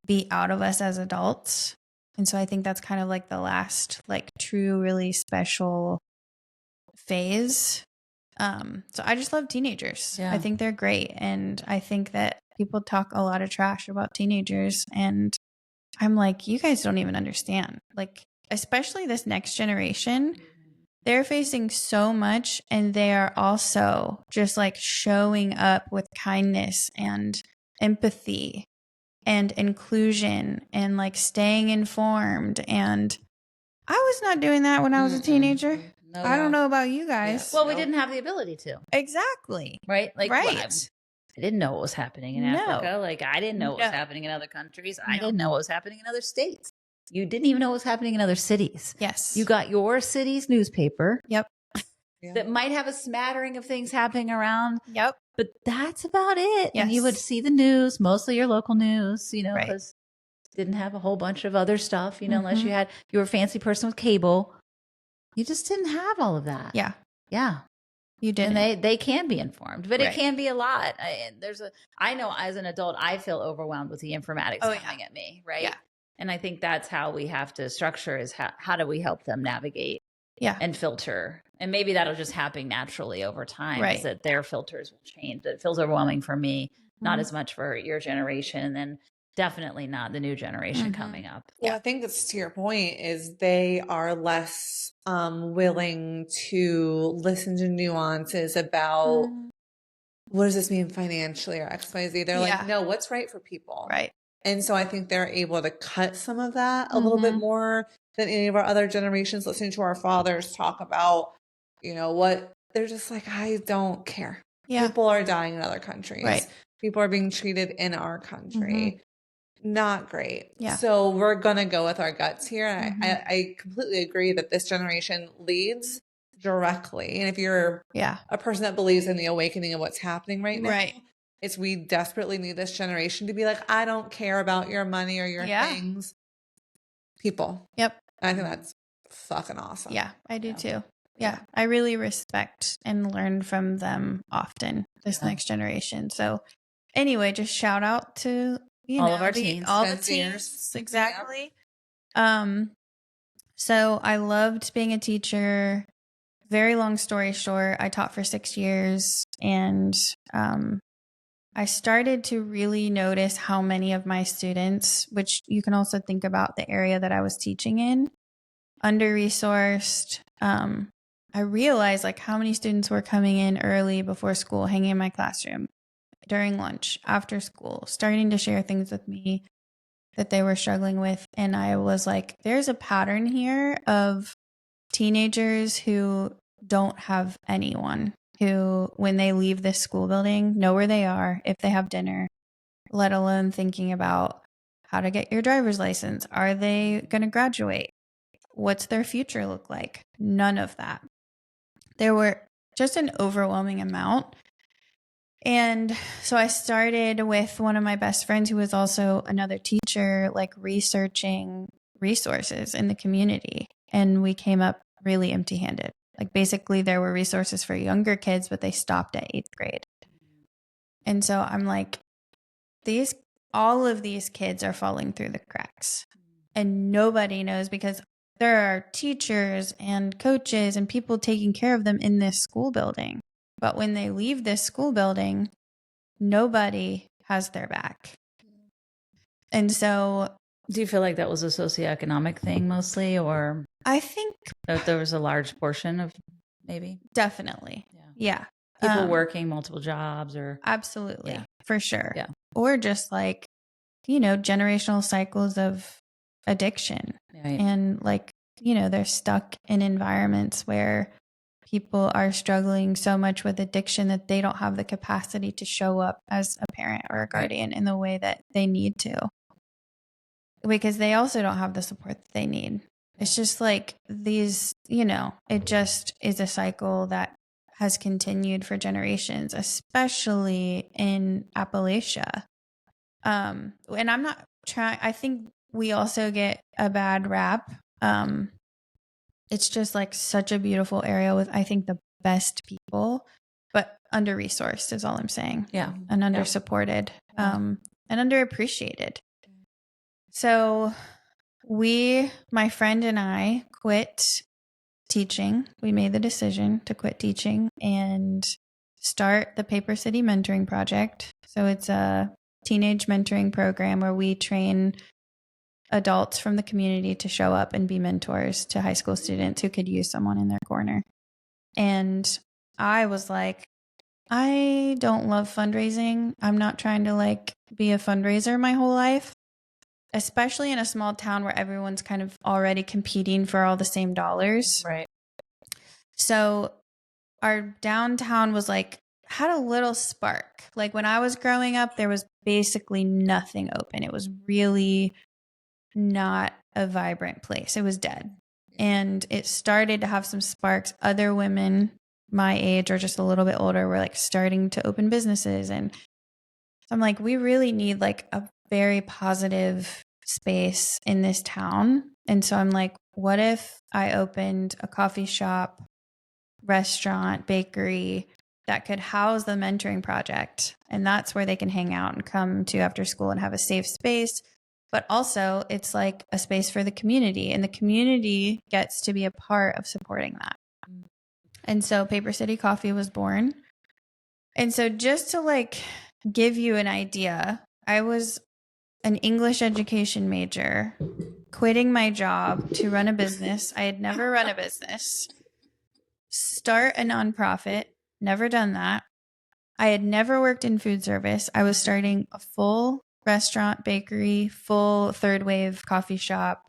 Speaker 3: beat out of us as adults. And so I think that's kind of like the last like true, really special phase. So I just love teenagers.
Speaker 1: Yeah.
Speaker 3: I think they're great. And I think that people talk a lot of trash about teenagers. And I'm like, you guys don't even understand. Like, especially this next generation, they're facing so much and they are also just like showing up with kindness and empathy and inclusion and like staying informed. And I was not doing that when I was a teenager.
Speaker 1: No,
Speaker 3: I don't know about you guys.
Speaker 1: Well, we didn't have the ability to.
Speaker 3: Exactly.
Speaker 1: Right? Like,
Speaker 3: right.
Speaker 1: I didn't know what was happening in Africa. Like, I didn't know what was happening in other countries. I didn't know what was happening in other states. You didn't even know what was happening in other cities.
Speaker 3: Yes.
Speaker 1: You got your city's newspaper.
Speaker 3: Yep.
Speaker 1: That might have a smattering of things happening around.
Speaker 3: Yep.
Speaker 1: But that's about it.
Speaker 3: Yes.
Speaker 1: And you would see the news, mostly your local news,
Speaker 3: right.
Speaker 1: because didn't have a whole bunch of other stuff, unless you were a fancy person with cable. You just didn't have all of that.
Speaker 3: Yeah.
Speaker 1: Yeah.
Speaker 3: You didn't.
Speaker 1: And they can be informed, but
Speaker 3: right.
Speaker 1: it can be a lot. I know as an adult, I feel overwhelmed with the informatics coming at me. Right.
Speaker 3: Yeah.
Speaker 1: And I think that's how we have to structure is how do we help them navigate and filter? And maybe that'll just happen naturally over time,
Speaker 3: right.
Speaker 1: is that their filters will change. It feels overwhelming for me, not as much for your generation, and then definitely not the new generation coming up.
Speaker 2: Well, I think it's to your point is they are less willing to listen to nuances about what does this mean financially or XYZ. They're like, no, what's right for people?
Speaker 3: Right.
Speaker 2: And so I think they're able to cut some of that a little bit more than any of our other generations, listening to our fathers talk about you know, what they're just like, I don't care.
Speaker 3: Yeah.
Speaker 2: People are dying in other countries.
Speaker 3: Right.
Speaker 2: People are being treated in our country. Not great.
Speaker 3: Yeah.
Speaker 2: So we're going to go with our guts here. And I completely agree that this generation leads directly. And if you're a person that believes in the awakening of what's happening right now, it's we desperately need this generation to be like, I don't care about your money or your things. People.
Speaker 3: Yep.
Speaker 2: I think that's fucking awesome.
Speaker 3: Yeah, I do too. Yeah, I really respect and learn from them often, this next generation. So anyway, just shout out to
Speaker 1: all of our teens.
Speaker 3: All the teens. Exactly. So I loved being a teacher. Very long story short, I taught for 6 years, and I started to really notice how many of my students, which you can also think about the area that I was teaching in, under-resourced. I realized like how many students were coming in early before school, hanging in my classroom, during lunch, after school, starting to share things with me that they were struggling with. And I was like, there's a pattern here of teenagers who don't have anyone, who, when they leave this school building, know where they are, if they have dinner, let alone thinking about how to get your driver's license. Are they going to graduate? What's their future look like? None of that. There were just an overwhelming amount. And so I started with one of my best friends who was also another teacher, like researching resources in the community. And we came up really empty-handed. Like basically there were resources for younger kids, but they stopped at 8th grade. And so I'm like, all of these kids are falling through the cracks. And nobody knows, because there are teachers and coaches and people taking care of them in this school building. But when they leave this school building, nobody has their back. And so,
Speaker 1: do you feel like that was a socioeconomic thing mostly, or
Speaker 3: I think
Speaker 1: that there was a large portion of maybe?
Speaker 3: Definitely. Yeah.
Speaker 1: People working multiple jobs or.
Speaker 3: Absolutely. For sure.
Speaker 1: Yeah.
Speaker 3: Or just like, generational cycles of addiction.
Speaker 1: Right.
Speaker 3: And like, they're stuck in environments where people are struggling so much with addiction that they don't have the capacity to show up as a parent or a guardian in the way that they need to, because they also don't have the support that they need. It's just like these, it just is a cycle that has continued for generations, especially in Appalachia. And I'm not trying, I think we also get a bad rap. It's just like such a beautiful area with, I think, the best people, but under-resourced is all I'm saying.
Speaker 1: Yeah.
Speaker 3: And under-supported, and underappreciated. So my friend and I quit teaching. We made the decision to quit teaching and start the Paper City Mentoring Project. So it's a teenage mentoring program where we train adults from the community to show up and be mentors to high school students who could use someone in their corner. And I was like, I don't love fundraising. I'm not trying to like be a fundraiser my whole life, especially in a small town where everyone's kind of already competing for all the same dollars.
Speaker 1: Right.
Speaker 3: So our downtown was like, had a little spark. Like when I was growing up, there was basically nothing open. It was really not a vibrant place. It was dead. And it started to have some sparks. Other women my age or just a little bit older were like starting to open businesses. And so I'm like, we really need like a very positive space in this town. And so I'm like, what if I opened a coffee shop, restaurant, bakery that could house the mentoring project? And that's where they can hang out and come to after school and have a safe space. But also it's like a space for the community, and the community gets to be a part of supporting that. And so Paper City Coffee was born. And so just to like give you an idea, I was an English education major, quitting my job to run a business. I had never run a business, start a nonprofit, never done that. I had never worked in food service. I was starting a full restaurant, bakery, full third wave coffee shop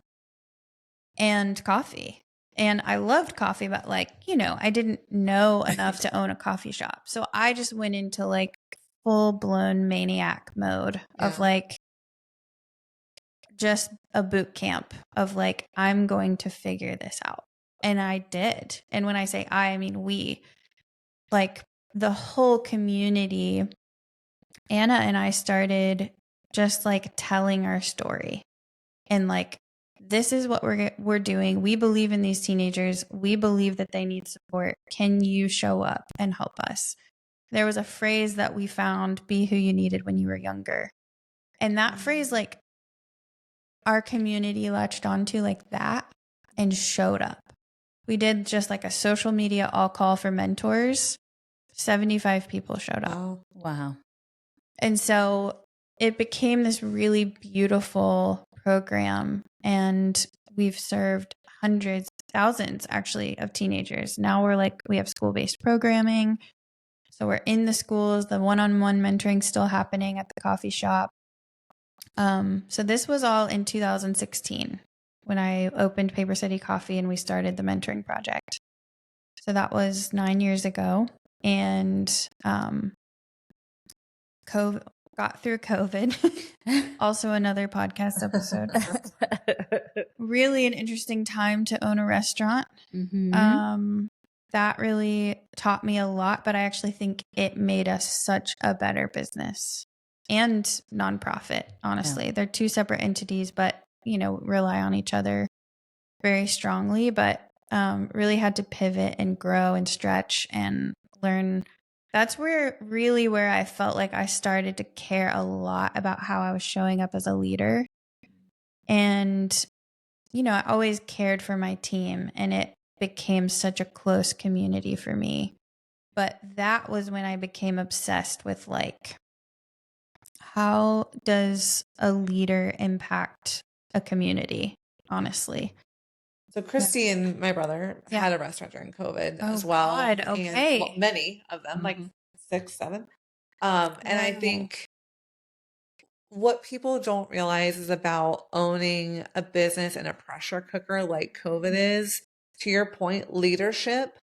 Speaker 3: and coffee. And I loved coffee, but like, I didn't know enough to own a coffee shop. So I just went into like full blown maniac mode of like just a boot camp of like, I'm going to figure this out. And I did. And when I say I mean we, like the whole community, Anna and I started just like telling our story and like, this is what we're doing. We believe in these teenagers. We believe that they need support. Can you show up and help us? There was a phrase that we found, be who you needed when you were younger. And that phrase, like our community latched onto like that and showed up. We did just like a social media all call for mentors. 75 people showed up.
Speaker 1: Oh, wow.
Speaker 3: And so it became this really beautiful program, and we've served hundreds, thousands actually of teenagers. Now we have school-based programming. So we're in the schools, the one-on-one mentoring still happening at the coffee shop. So this was all in 2016 when I opened Paper City Coffee and we started the mentoring project. So that was 9 years ago. And got through COVID. Also another podcast episode. Really an interesting time to own a restaurant.
Speaker 1: Mm-hmm.
Speaker 3: That really taught me a lot, but I actually think it made us such a better business and nonprofit, honestly.
Speaker 1: Yeah.
Speaker 3: They're two separate entities, but, rely on each other very strongly, but really had to pivot and grow and stretch and learn. That's where I felt like I started to care a lot about how I was showing up as a leader. And, I always cared for my team, and it became such a close community for me. But that was when I became obsessed with like, how does a leader impact a community, honestly?
Speaker 2: So Christy and my brother had a restaurant during COVID as well.
Speaker 3: God, okay.
Speaker 2: And, many of them, like 6, 7. And I think what people don't realize is about owning a business and a pressure cooker like COVID is, to your point, leadership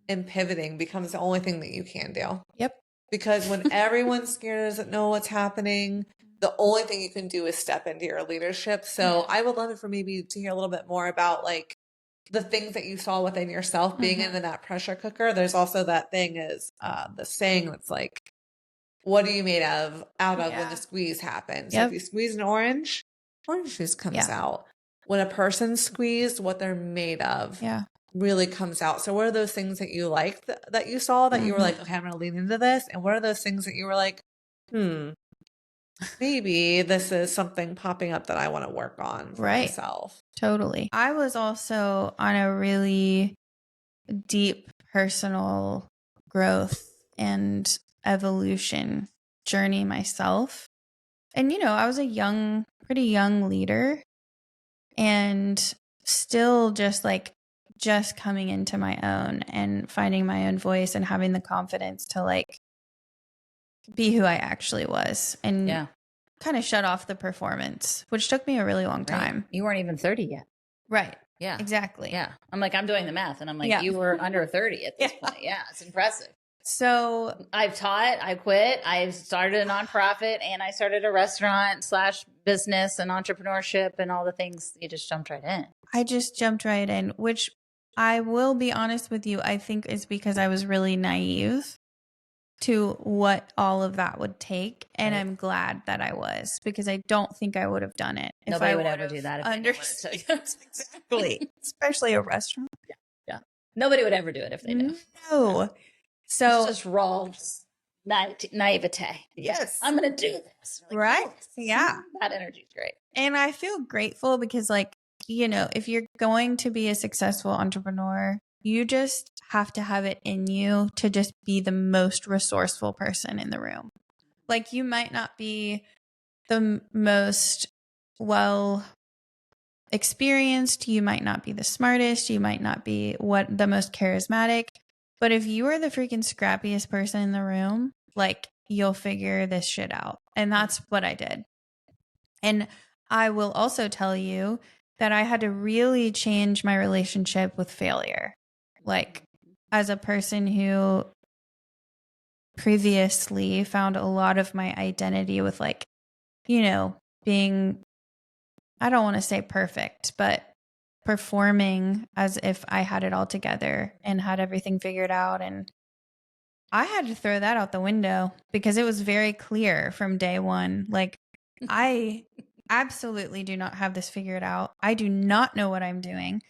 Speaker 2: and pivoting becomes the only thing that you can do.
Speaker 3: Yep.
Speaker 2: Because when everyone's scared, doesn't know what's happening, the only thing you can do is step into your leadership. So I would love it for maybe to hear a little bit more about like the things that you saw within yourself being into that pressure cooker. There's also that thing is the saying that's like, what are you made out of when the squeeze happens? So if you squeeze an orange juice comes out. When a person's squeezed, what they're made of really comes out. So what are those things that you liked that you saw that you were like, okay, I'm going to lean into this? And what are those things that you were like, maybe this is something popping up that I want to work on for myself?
Speaker 3: Totally. I was also on a really deep personal growth and evolution journey myself. And, I was a pretty young leader, and still just coming into my own and finding my own voice and having the confidence to like be who I actually was and kind of shut off the performance, which took me a really long time.
Speaker 1: You weren't even 30 yet.
Speaker 3: Right.
Speaker 1: Yeah.
Speaker 3: Exactly.
Speaker 1: Yeah. I'm doing the math, and I'm like, you were under 30 at this point. Yeah. It's impressive.
Speaker 3: So
Speaker 1: I've taught, I quit, I've started a nonprofit, and I started a restaurant / business and entrepreneurship and all the things. You just jumped right in.
Speaker 3: I just jumped right in, which I will be honest with you, I think is because I was really naive to what all of that would take. And I'm glad that I was, because I don't think I would have done it.
Speaker 1: Nobody would ever do that.
Speaker 3: Understood. Exactly. Especially a restaurant.
Speaker 1: Yeah. Nobody would ever do it if they knew.
Speaker 3: No. So
Speaker 1: it's just raw naivete.
Speaker 3: Yes.
Speaker 1: I'm going to do this.
Speaker 3: Right. Yeah.
Speaker 1: That energy is great.
Speaker 3: And I feel grateful because if you're going to be a successful entrepreneur, you just have to have it in you to just be the most resourceful person in the room. Like, you might not be the most well experienced, you might not be the smartest, you might not be the most charismatic, but if you are the freaking scrappiest person in the room, like, you'll figure this shit out. And that's what I did. And I will also tell you that I had to really change my relationship with failure. Like, as a person who previously found a lot of my identity with, like, you know, being, I don't want to say perfect, but performing as if I had it all together and had everything figured out. And I had to throw that out the window because it was very clear from day one. Like, I absolutely do not have this figured out. I do not know what I'm doing.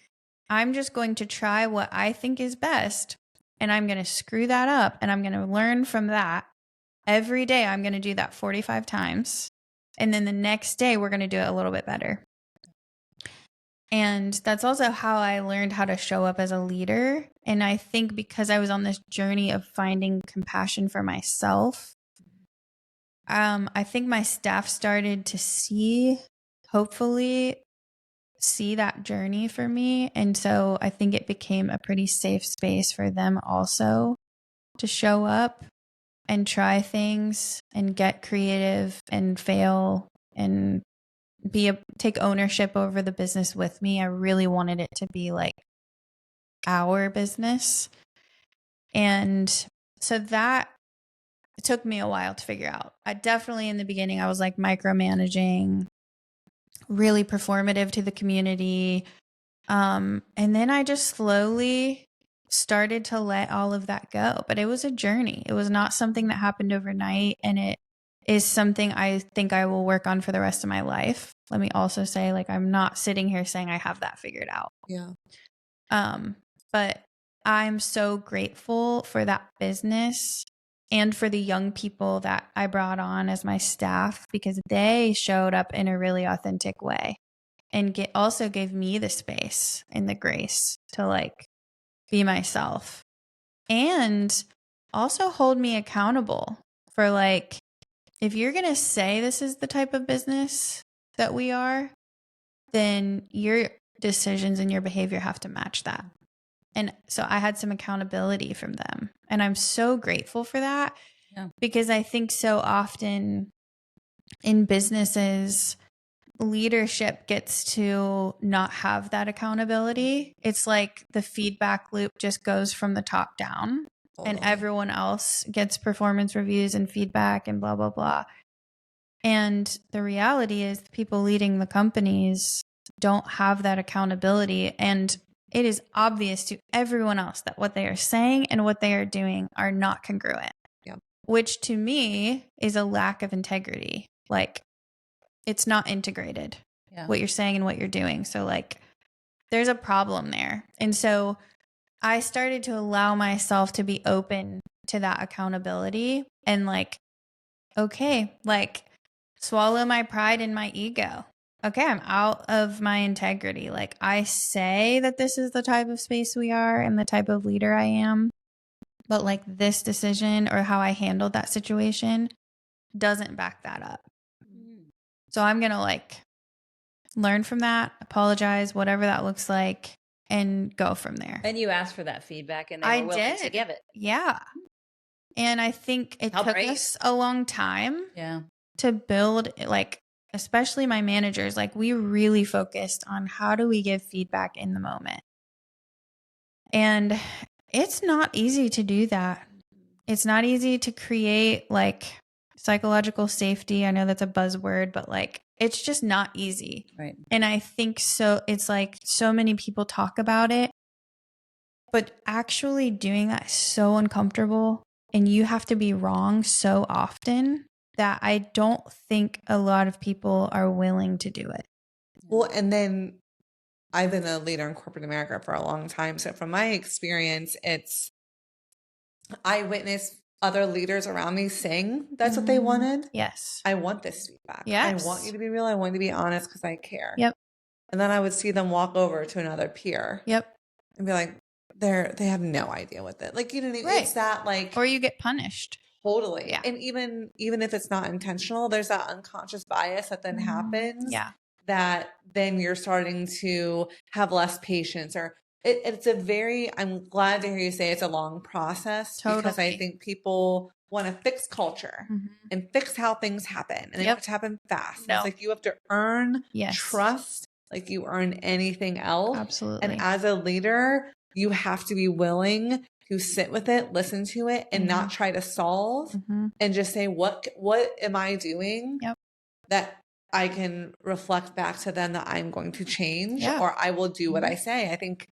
Speaker 3: I'm just going to try what I think is best, and I'm going to screw that up, and I'm going to learn from that. Every day I'm going to do that 45 times. And then the next day we're going to do it a little bit better. And that's also how I learned how to show up as a leader. And I think because I was on this journey of finding compassion for myself, I think my staff started to hopefully see that journey for me. And so I think it became a pretty safe space for them also to show up and try things and get creative and fail and take ownership over the business with me. I really wanted it to be like our business. And so that took me a while to figure out. I definitely, in the beginning, I was like micromanaging, really performative to the community. And then I just slowly started to let all of that go. But it was a journey. It was not something that happened overnight. And it is something I think I will work on for the rest of my life. Let me also say, like, I'm not sitting here saying I have that figured out.
Speaker 2: Yeah.
Speaker 3: But I'm so grateful for that business and for the young people that I brought on as my staff, because they showed up in a really authentic way and also gave me the space and the grace to like be myself, and also hold me accountable for, like, if you're going to say this is the type of business that we are, then your decisions and your behavior have to match that. And so I had some accountability from them, and I'm so grateful for that.
Speaker 1: Yeah.
Speaker 3: Because I think so often in businesses, leadership gets to not have that accountability. It's like the feedback loop just goes from the top down, and everyone else gets performance reviews and feedback and blah, blah, blah. And the reality is the people leading the companies don't have that accountability. And it is obvious to everyone else that what they are saying and what they are doing are not congruent.
Speaker 2: Yep.
Speaker 3: Which to me is a lack of integrity. Like, it's not integrated, what you're saying and what you're doing. So, like, there's a problem there. And so I started to allow myself to be open to that accountability and, like, okay, like, swallow my pride and my ego. Okay, I'm out of my integrity. Like, I say that this is the type of space we are and the type of leader I am, but like this decision or how I handled that situation doesn't back that up. So I'm going to like learn from that, apologize, whatever that looks like, and go from there.
Speaker 1: And you asked for that feedback, and they were willing to give it.
Speaker 3: Yeah. And I think it took us a long time to build, like, especially my managers, like, we really focused on how do we give feedback in the moment. And it's not easy to do that. It's not easy to create like psychological safety. I know that's a buzzword, but like, it's just not easy.
Speaker 1: Right.
Speaker 3: And I think so. It's like so many people talk about it, but actually doing that is so uncomfortable, and you have to be wrong so often that I don't think a lot of people are willing to do it.
Speaker 2: Well, and then I've been a leader in corporate America for a long time. So from my experience, I witnessed other leaders around me saying that's what they wanted.
Speaker 3: Yes.
Speaker 2: I want this feedback.
Speaker 3: Yes.
Speaker 2: I want you to be real. I want you to be honest because I care.
Speaker 3: Yep.
Speaker 2: And then I would see them walk over to another peer.
Speaker 3: Yep.
Speaker 2: And be like, they have no idea what that, like, you know,
Speaker 3: Right.
Speaker 2: it's that, like,
Speaker 3: or you get punished.
Speaker 2: Totally.
Speaker 3: Yeah.
Speaker 2: And even if it's not intentional, there's that unconscious bias that then happens.
Speaker 3: Yeah.
Speaker 2: That then you're starting to have less patience, or I'm glad to hear you say it's a long process.
Speaker 3: Totally.
Speaker 2: Because I think people want to fix culture and fix how things happen, and they have to happen fast.
Speaker 3: No.
Speaker 2: It's like you have to earn
Speaker 3: Yes.
Speaker 2: trust like you earn anything else.
Speaker 3: Absolutely.
Speaker 2: And as a leader, you have to be willing to sit with it, listen to it, and not try to solve and just say, what am I doing that I can reflect back to them that I'm going to change, or I will do what I say. I think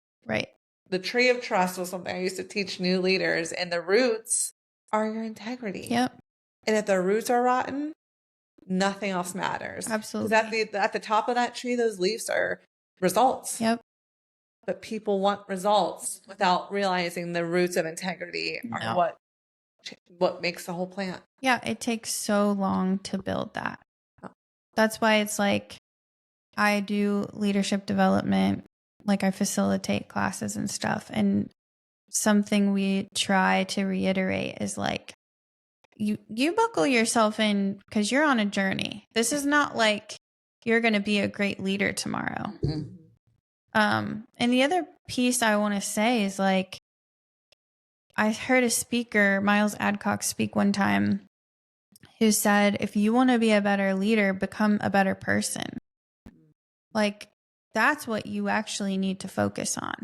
Speaker 2: the tree of trust was something I used to teach new leaders, and the roots are your integrity.
Speaker 3: Yep.
Speaker 2: And if the roots are rotten, nothing else matters.
Speaker 3: Absolutely.
Speaker 2: Because at the top of that tree, those leaves are results.
Speaker 3: Yep.
Speaker 2: But people want results without realizing the roots of integrity are what makes the whole plant.
Speaker 3: Yeah, it takes so long to build that. That's why it's like I do leadership development, like I facilitate classes and stuff. And something we try to reiterate is like, you buckle yourself in because you're on a journey. This is not like you're going to be a great leader tomorrow. And the other piece I want to say is like, I heard a speaker, Miles Adcock, speak one time who said, if you want to be a better leader, become a better person. Like, that's what you actually need to focus on.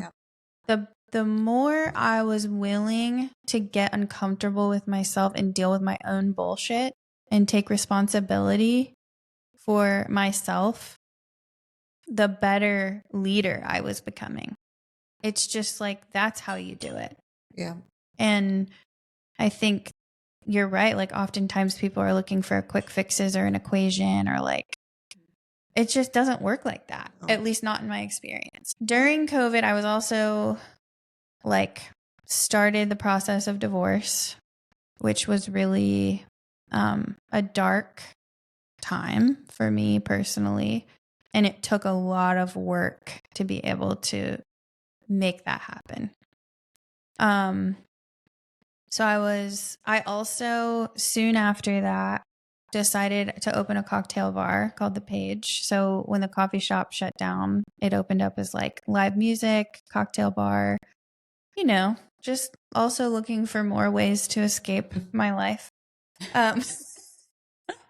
Speaker 3: The more I was willing to get uncomfortable with myself and deal with my own bullshit and take responsibility for myself, the better leader I was becoming. It's just like, that's how you do it.
Speaker 2: Yeah.
Speaker 3: And I think you're right. Like, oftentimes people are looking for quick fixes or an equation, or like, it just doesn't work like that. At least not in my experience. During COVID, I was also like started the process of divorce, which was really a dark time for me personally. And it took a lot of work to be able to make that happen. So I also soon after that decided to open a cocktail bar called The Page. So when the coffee shop shut down, it opened up as like live music, cocktail bar, just also looking for more ways to escape my life.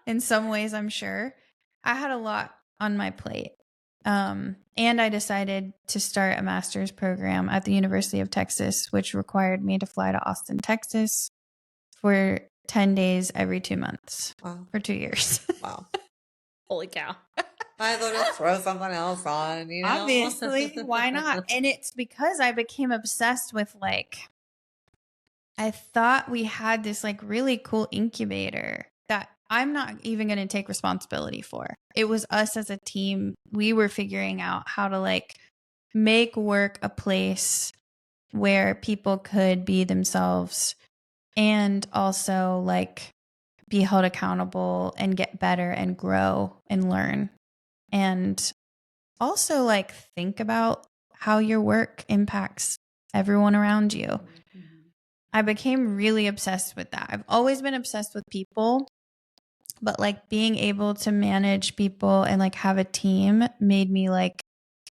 Speaker 3: In some ways, I'm sure I had a lot on my plate. And I decided to start a master's program at the University of Texas, which required me to fly to Austin, Texas for 10 days every 2 months for 2 years.
Speaker 2: Wow.
Speaker 1: Holy cow.
Speaker 2: Might as well just throw something else on,
Speaker 3: Obviously, why not? And it's because I became obsessed with I thought we had this like really cool incubator that I'm not even going to take responsibility for. It was us as a team. We were figuring out how to like make work a place where people could be themselves and also like be held accountable and get better and grow and learn. And also like think about how your work impacts everyone around you. I became really obsessed with that. I've always been obsessed with people, but like being able to manage people and like have a team made me like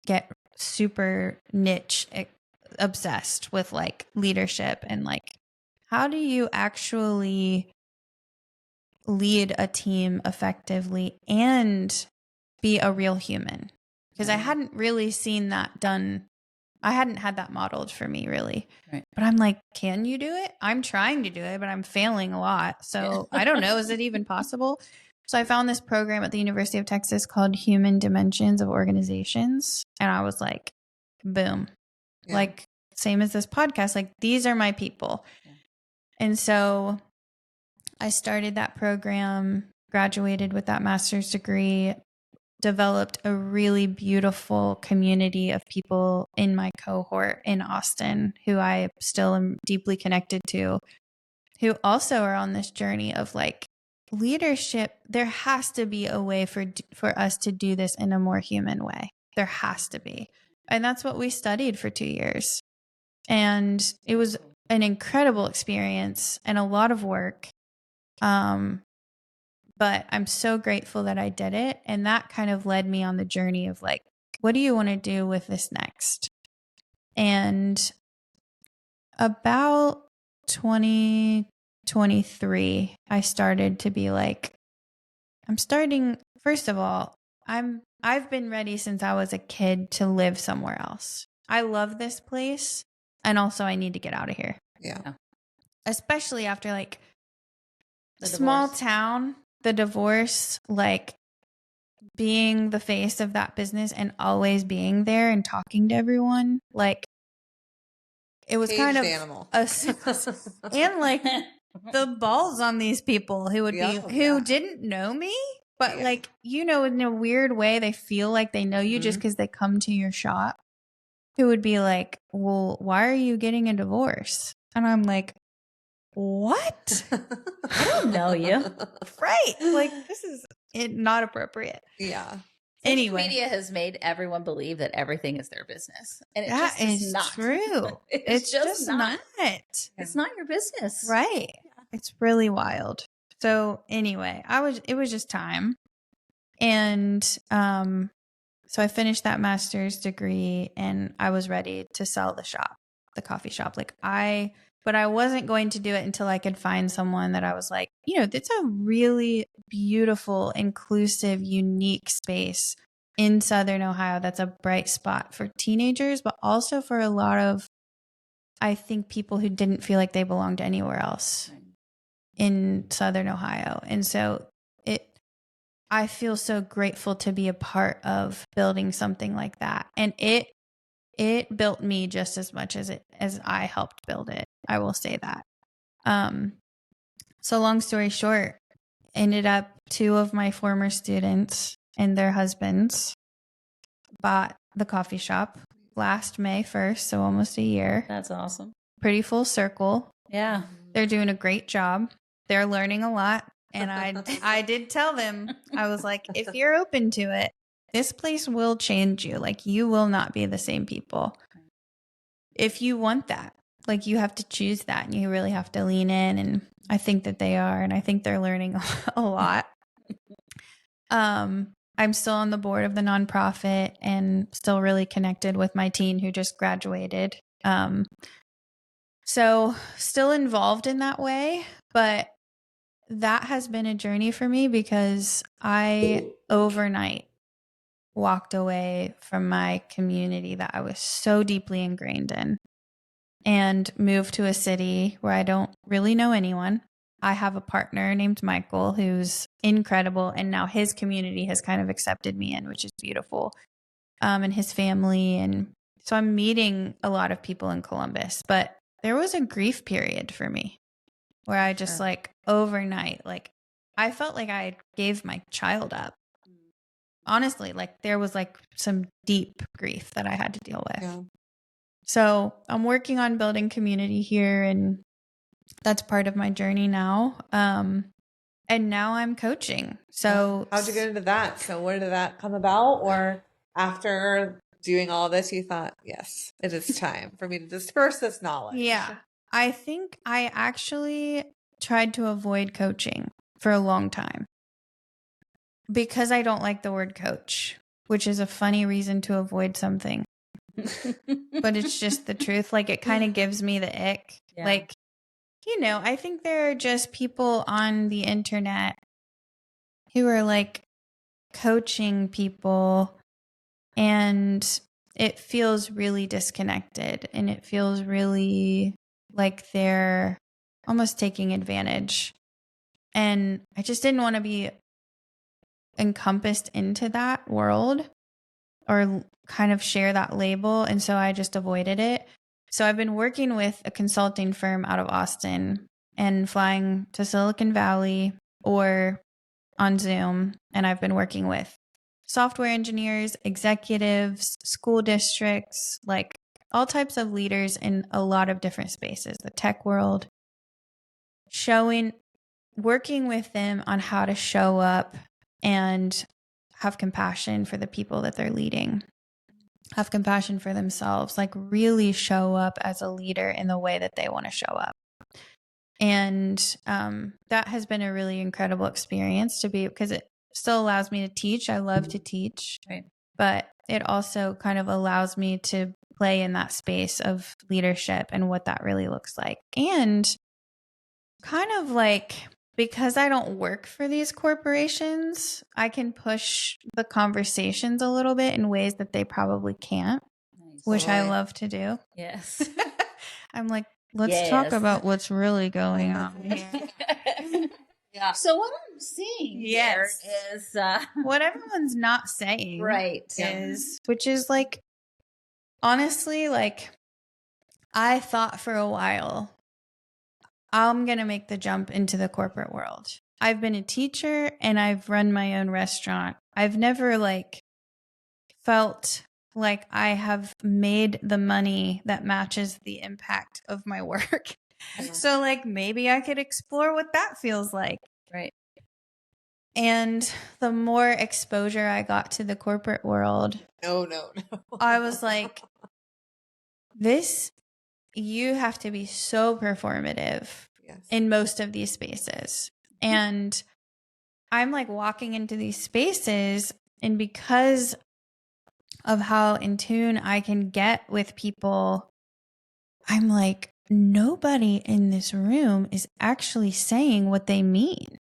Speaker 3: get super niche obsessed with like leadership and like, how do you actually lead a team effectively and be a real human? Because I hadn't really seen that done. I hadn't had that modeled for me really. Right. But I'm like, can you do it? I'm trying to do it, but I'm failing a lot. So I don't know. Is it even possible? So I found this program at the University of Texas called Human Dimensions of Organizations. And I was like, boom. Yeah. Like, same as this podcast. Like, these are my people. Yeah. And so I started that program, graduated with that master's degree, developed a really beautiful community of people in my cohort in Austin who I still am deeply connected to, who also are on this journey of like leadership. There has to be a way for us to do this in a more human way. There has to be. And that's what we studied for 2 years. And it was an incredible experience and a lot of work. But I'm so grateful that I did it. And that kind of led me on the journey of like, what do you want to do with this next? And about 2023, I started to be like, first of all, I'm I've been ready since I was a kid to live somewhere else. I love this place. And also I need to get out of here.
Speaker 2: Yeah.
Speaker 3: Especially after like
Speaker 1: The
Speaker 3: small
Speaker 1: divorce.
Speaker 3: town, the divorce, like being the face of that business and always being there and talking to everyone. Like it was
Speaker 2: Caged
Speaker 3: kind of
Speaker 2: animal.
Speaker 3: and like the balls on these people who would
Speaker 2: Yeah,
Speaker 3: be who didn't know me, but like, you know, in a weird way, they feel like they know you just because they come to your shop. Who would be like, well, why are you getting a divorce? And I'm like, what?
Speaker 1: I don't know you.
Speaker 3: Right. Like, this is not appropriate.
Speaker 2: Yeah.
Speaker 1: Social
Speaker 3: Anyway,
Speaker 1: media has made everyone believe that everything is their business. And it
Speaker 3: that
Speaker 1: just is
Speaker 3: is
Speaker 1: not.
Speaker 3: true.
Speaker 1: It's just not.
Speaker 3: not.
Speaker 1: It's not your business.
Speaker 3: Right. It's really wild. So anyway, it was just time. And so I finished that master's degree and I was ready to sell the coffee shop. But I wasn't going to do it until I could find someone that I was like, you know, it's a really beautiful, inclusive, unique space in Southern Ohio. That's a bright spot for teenagers, but also for a lot of, I think, people who didn't feel like they belonged anywhere else in Southern Ohio. And so I feel so grateful to be a part of building something like that. And it built me just as much as I helped build it. I will say that. So long story short, ended up 2 of my former students and their husbands bought the coffee shop last May 1st, so almost a year.
Speaker 1: That's awesome.
Speaker 3: Pretty full circle.
Speaker 1: Yeah.
Speaker 3: They're doing a great job. They're learning a lot. And I did tell them, I was like, if you're open to it, this place will change you. Like, you will not be the same people. If you want that, like, you have to choose that and you really have to lean in. And I think that they are. And I think they're learning a lot. I'm still on the board of the nonprofit and still really connected with my teen who just graduated. So still involved in that way, but that has been a journey for me because I overnight walked away from my community that I was so deeply ingrained in and moved to a city where I don't really know anyone. I have a partner named Michael who's incredible, and now his community has kind of accepted me in, which is beautiful, and his family. And so I'm meeting a lot of people in Columbus, but there was a grief period for me where I just like overnight, like I felt like I gave my child up. Honestly, like there was like some deep grief that I had to deal with. Yeah. So I'm working on building community here, and that's part of my journey now. And now I'm coaching. So
Speaker 2: how'd you get into that? So where did that come about? Or after doing all this, you thought, yes, it is time for me to disperse this knowledge?
Speaker 3: Yeah. I think I actually tried to avoid coaching for a long time because I don't like the word coach, which is a funny reason to avoid something. But it's just the truth. Like, it kind of gives me the ick. Yeah. Like, you know, I think there are just people on the internet who are like coaching people, and it feels really disconnected, and it feels really like they're almost taking advantage. And I just didn't want to be encompassed into that world or kind of share that label. And so I just avoided it. So I've been working with a consulting firm out of Austin and flying to Silicon Valley or on Zoom. And I've been working with software engineers, executives, school districts, like all types of leaders in a lot of different spaces, the tech world, working with them on how to show up and have compassion for the people that they're leading, have compassion for themselves, like really show up as a leader in the way that they want to show up. And that has been a really incredible experience because it still allows me to teach. I love to teach, right? But it also kind of allows me to play in that space of leadership and what that really looks like. And kind of like because I don't work for these corporations, I can push the conversations a little bit in ways that they probably can't,
Speaker 1: Nice.
Speaker 3: which I
Speaker 2: Totally.
Speaker 3: love to do.
Speaker 1: Yes.
Speaker 3: I'm like, let's talk about what's really going on here.
Speaker 1: Yeah. So what I'm seeing here is
Speaker 3: what everyone's not saying
Speaker 1: right.
Speaker 3: is, which is like, honestly, like, I thought for a while, I'm going to make the jump into the corporate world. I've been a teacher and I've run my own restaurant. I've never like felt like I have made the money that matches the impact of my work. So like maybe I could explore what that feels like.
Speaker 1: Right.
Speaker 3: And the more exposure I got to the corporate world,
Speaker 2: No.
Speaker 3: I was like, you have to be so performative in most of these spaces. And I'm like walking into these spaces, and because of how in tune I can get with people, I'm like, nobody in this room is actually saying what they mean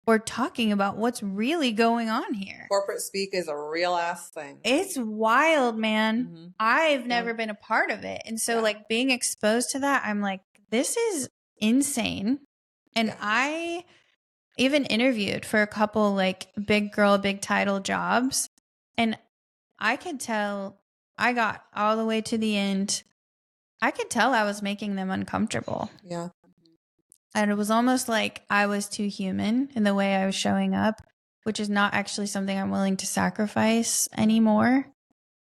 Speaker 3: or talking about what's really going on here.
Speaker 2: Corporate speak is a real ass thing.
Speaker 3: It's wild, man. I've never been a part of it. And so like being exposed to that, I'm like, this is insane. And I even interviewed for a couple like big girl, big title jobs. And I could tell I got all the way to the end. I could tell I was making them uncomfortable.
Speaker 2: Yeah.
Speaker 3: And it was almost like I was too human in the way I was showing up, which is not actually something I'm willing to sacrifice anymore.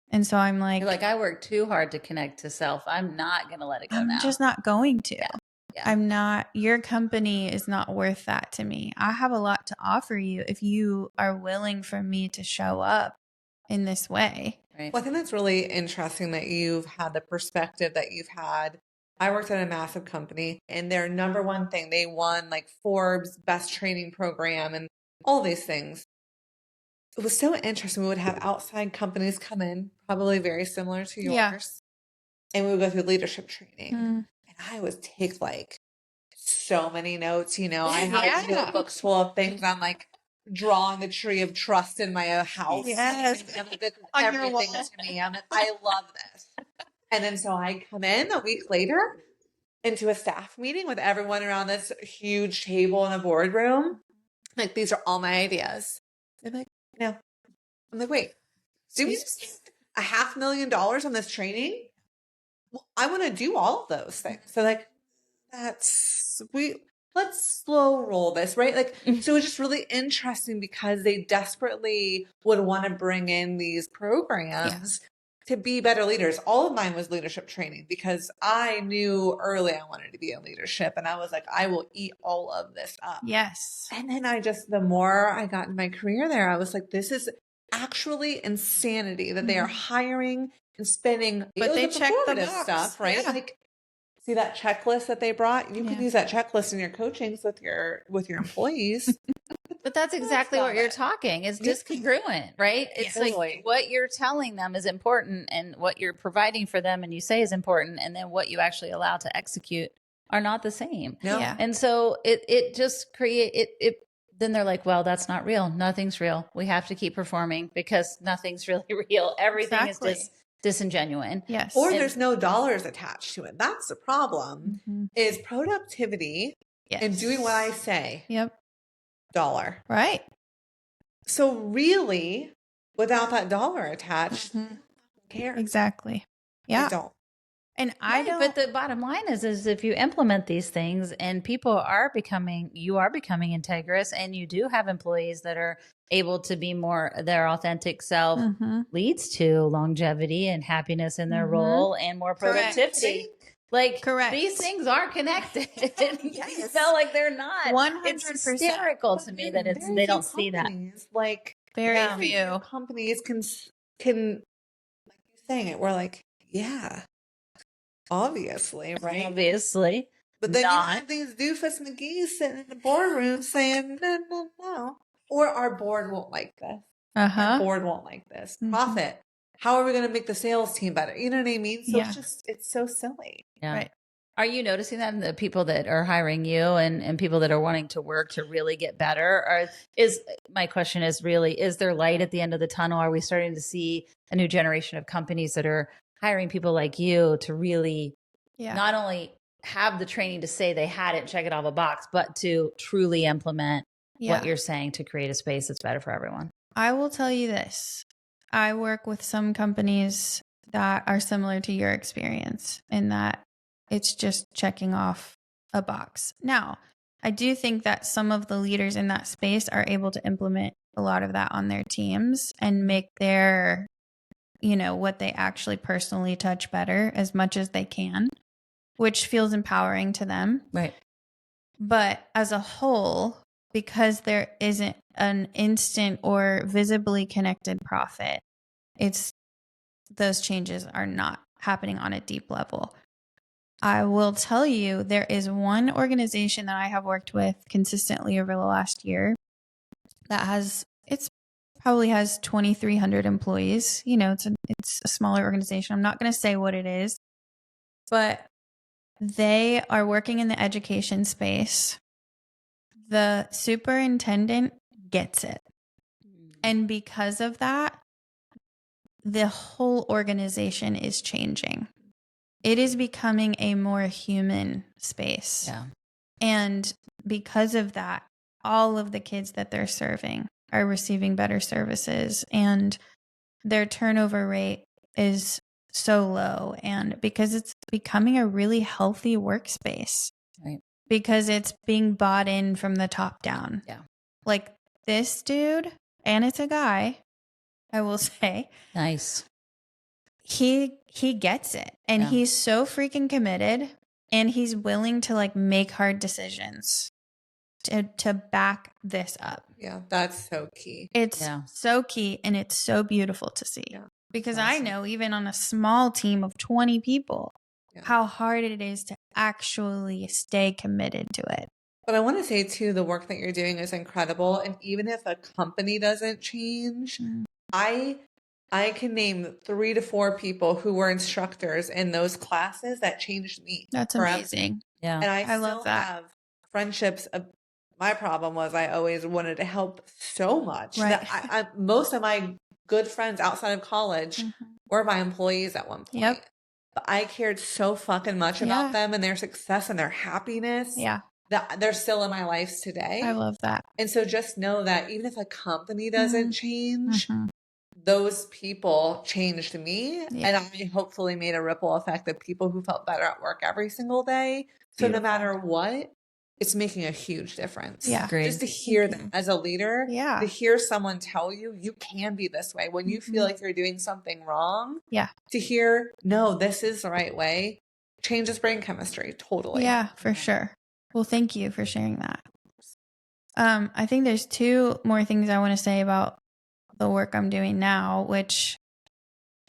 Speaker 3: And so I'm like,
Speaker 1: you're like, I work too hard to connect to self. I'm not going to let it go now.
Speaker 3: I'm just not going to.
Speaker 1: Yeah.
Speaker 3: I'm not, your company is not worth that to me. I have a lot to offer you if you are willing for me to show up in this way.
Speaker 1: Right.
Speaker 2: Well, I think that's really interesting that you've had the perspective that you've had. I worked at a massive company, and their number one thing, they won like Forbes best training program and all these things. It was so interesting. We would have outside companies come in, probably very similar to yours, and we would go through leadership training. And I would take like so many notes, you know. I had notebooks full of things. I'm like drawing the tree of trust in my house.
Speaker 3: Yes.
Speaker 2: And this is everything to me. I'm like, I love this. And then so I come in a week later into a staff meeting with everyone around this huge table in a boardroom. Like, these are all my ideas. They're like, no. I'm like, wait, do we just spend $500,000 on this training? Well, I want to do all of those things. So like, let's slow roll this, right? Like, so it's just really interesting because they desperately would want to bring in these programs to be better leaders. All of mine was leadership training because I knew early I wanted to be in leadership. And I was like, I will eat all of this up.
Speaker 3: Yes.
Speaker 2: And then the more I got in my career there, I was like, this is actually insanity that they are hiring and spending.
Speaker 3: But they check the box
Speaker 2: stuff, right? Yeah. Like, see that checklist that they brought? You can use that checklist in your coachings with your employees.
Speaker 1: But that's exactly what you're talking. It's discongruent, right? It's like what you're telling them is important and what you're providing for them and you say is important, and then what you actually allow to execute are not the same.
Speaker 2: No.
Speaker 3: Yeah.
Speaker 1: And so it just it then they're like, well, that's not real. Nothing's real. We have to keep performing because nothing's really real. Everything is just disingenuine.
Speaker 3: Yes.
Speaker 2: Or there's no dollars attached to it. That's the problem. Is productivity and doing what I say.
Speaker 3: Yep.
Speaker 2: Dollar.
Speaker 3: Right.
Speaker 2: So really, without that dollar attached, I don't care.
Speaker 3: Exactly. Yeah.
Speaker 2: I don't.
Speaker 3: And I don't.
Speaker 1: But the bottom line is if you implement these things and you are becoming integrous, and you do have employees that are able to be more their authentic self, leads to longevity and happiness in their role and more productivity. Like, these things are connected. You feel like they're not.
Speaker 3: 100%.
Speaker 1: It's hysterical to me that they don't see that.
Speaker 2: Like,
Speaker 3: very few
Speaker 2: companies can like you saying it. We're like, obviously, right?
Speaker 1: Obviously.
Speaker 2: But then you have these doofus McGee's sitting in the boardroom saying, no. Or our board won't like this. Our board won't like this. Profit. How are we going to make the sales team better? You know what I mean? So it's so silly.
Speaker 1: Yeah.
Speaker 3: Right.
Speaker 1: Are you noticing that in the people that are hiring you and people that are wanting to work to really get better? Or my question is really, is there light at the end of the tunnel? Are we starting to see a new generation of companies that are hiring people like you to really not only have the training to say they had it and check it off a box, but to truly implement what you're saying to create a space that's better for everyone?
Speaker 3: I will tell you this. I work with some companies that are similar to your experience in that it's just checking off a box. Now, I do think that some of the leaders in that space are able to implement a lot of that on their teams and make their, what they actually personally touch better as much as they can, which feels empowering to them.
Speaker 1: Right.
Speaker 3: But as a whole, because there isn't an instant or visibly connected profit, those changes are not happening on a deep level. I will tell you, there is one organization that I have worked with consistently over the last year that probably has 2,300 employees. It's a smaller organization. I'm not going to say what it is, but they are working in the education space. The superintendent gets it. And because of that, the whole organization is changing. It is becoming a more human space.
Speaker 1: Yeah.
Speaker 3: And because of that, all of the kids that they're serving are receiving better services, and their turnover rate is so low. And because it's becoming a really healthy workspace.
Speaker 1: Right.
Speaker 3: Because it's being bought in from the top down.
Speaker 1: Yeah.
Speaker 3: Like this dude, and it's a guy, I will say.
Speaker 1: Nice.
Speaker 3: He gets it. And he's so freaking committed, and he's willing to make hard decisions to back this up.
Speaker 2: Yeah, that's so key.
Speaker 3: It's so key, and it's so beautiful to see.
Speaker 2: Yeah,
Speaker 3: because
Speaker 2: awesome.
Speaker 3: I know even on a small team of 20 people, how hard it is to actually stay committed to it.
Speaker 2: But I want to say too, the work that you're doing is incredible. And even if a company doesn't change, I can name 3 to 4 people who were instructors in those classes that changed me.
Speaker 3: That's amazing.
Speaker 1: Yeah.
Speaker 2: And I
Speaker 3: love
Speaker 2: still
Speaker 3: that.
Speaker 2: have friendships. My problem was I always wanted to help so much that most of my good friends outside of college were my employees at one point.
Speaker 3: Yep.
Speaker 2: But I cared so fucking much about them and their success and their happiness.
Speaker 3: Yeah.
Speaker 2: That they're still in my life today.
Speaker 3: I love that.
Speaker 2: And so just know that even if a company doesn't change, those people changed me.
Speaker 3: Yeah.
Speaker 2: And I hopefully made a ripple effect of people who felt better at work every single day. So no matter what, it's making a huge difference.
Speaker 3: Yeah.
Speaker 1: Great.
Speaker 2: Just to hear that as a leader, to hear someone tell you, you can be this way when you feel like you're doing something wrong.
Speaker 3: Yeah.
Speaker 2: To hear, no, this is the right way, changes brain chemistry. Totally.
Speaker 3: Yeah, for sure. Well, thank you for sharing that. I think there's 2 more things I want to say about the work I'm doing now, which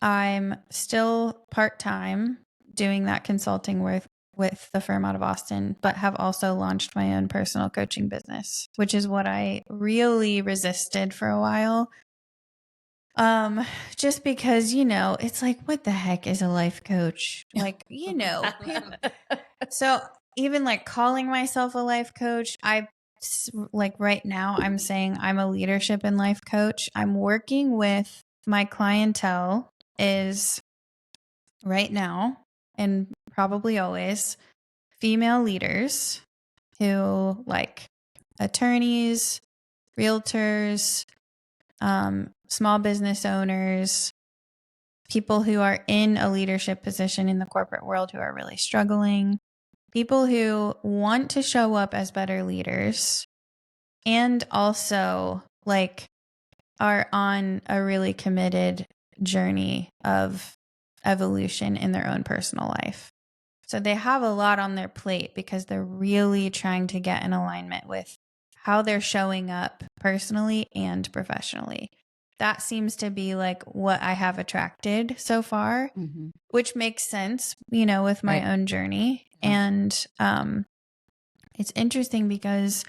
Speaker 3: I'm still part-time doing that consulting work with the firm out of Austin, but have also launched my own personal coaching business, which is what I really resisted for a while. Just because, it's like, what the heck is a life coach? So even calling myself a life coach, right now I'm saying I'm a leadership and life coach. I'm working with my clientele is right now and probably always female leaders who attorneys, realtors, small business owners, people who are in a leadership position in the corporate world who are really struggling, people who want to show up as better leaders, and also are on a really committed journey of evolution in their own personal life. So they have a lot on their plate because they're really trying to get in alignment with how they're showing up personally and professionally. That seems to be what I have attracted so far, which makes sense, with my own journey. And it's interesting because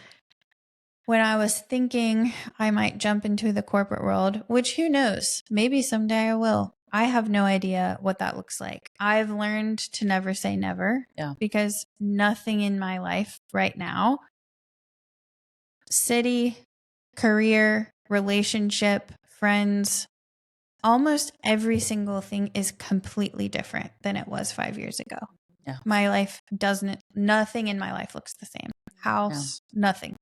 Speaker 3: when I was thinking I might jump into the corporate world, which who knows, maybe someday I will. I have no idea what that looks like. I've learned to never say never because nothing in my life right now, city, career, relationship, friends, almost every single thing is completely different than it was 5 years ago.
Speaker 1: Yeah.
Speaker 3: My life nothing in my life looks the same. House, nothing.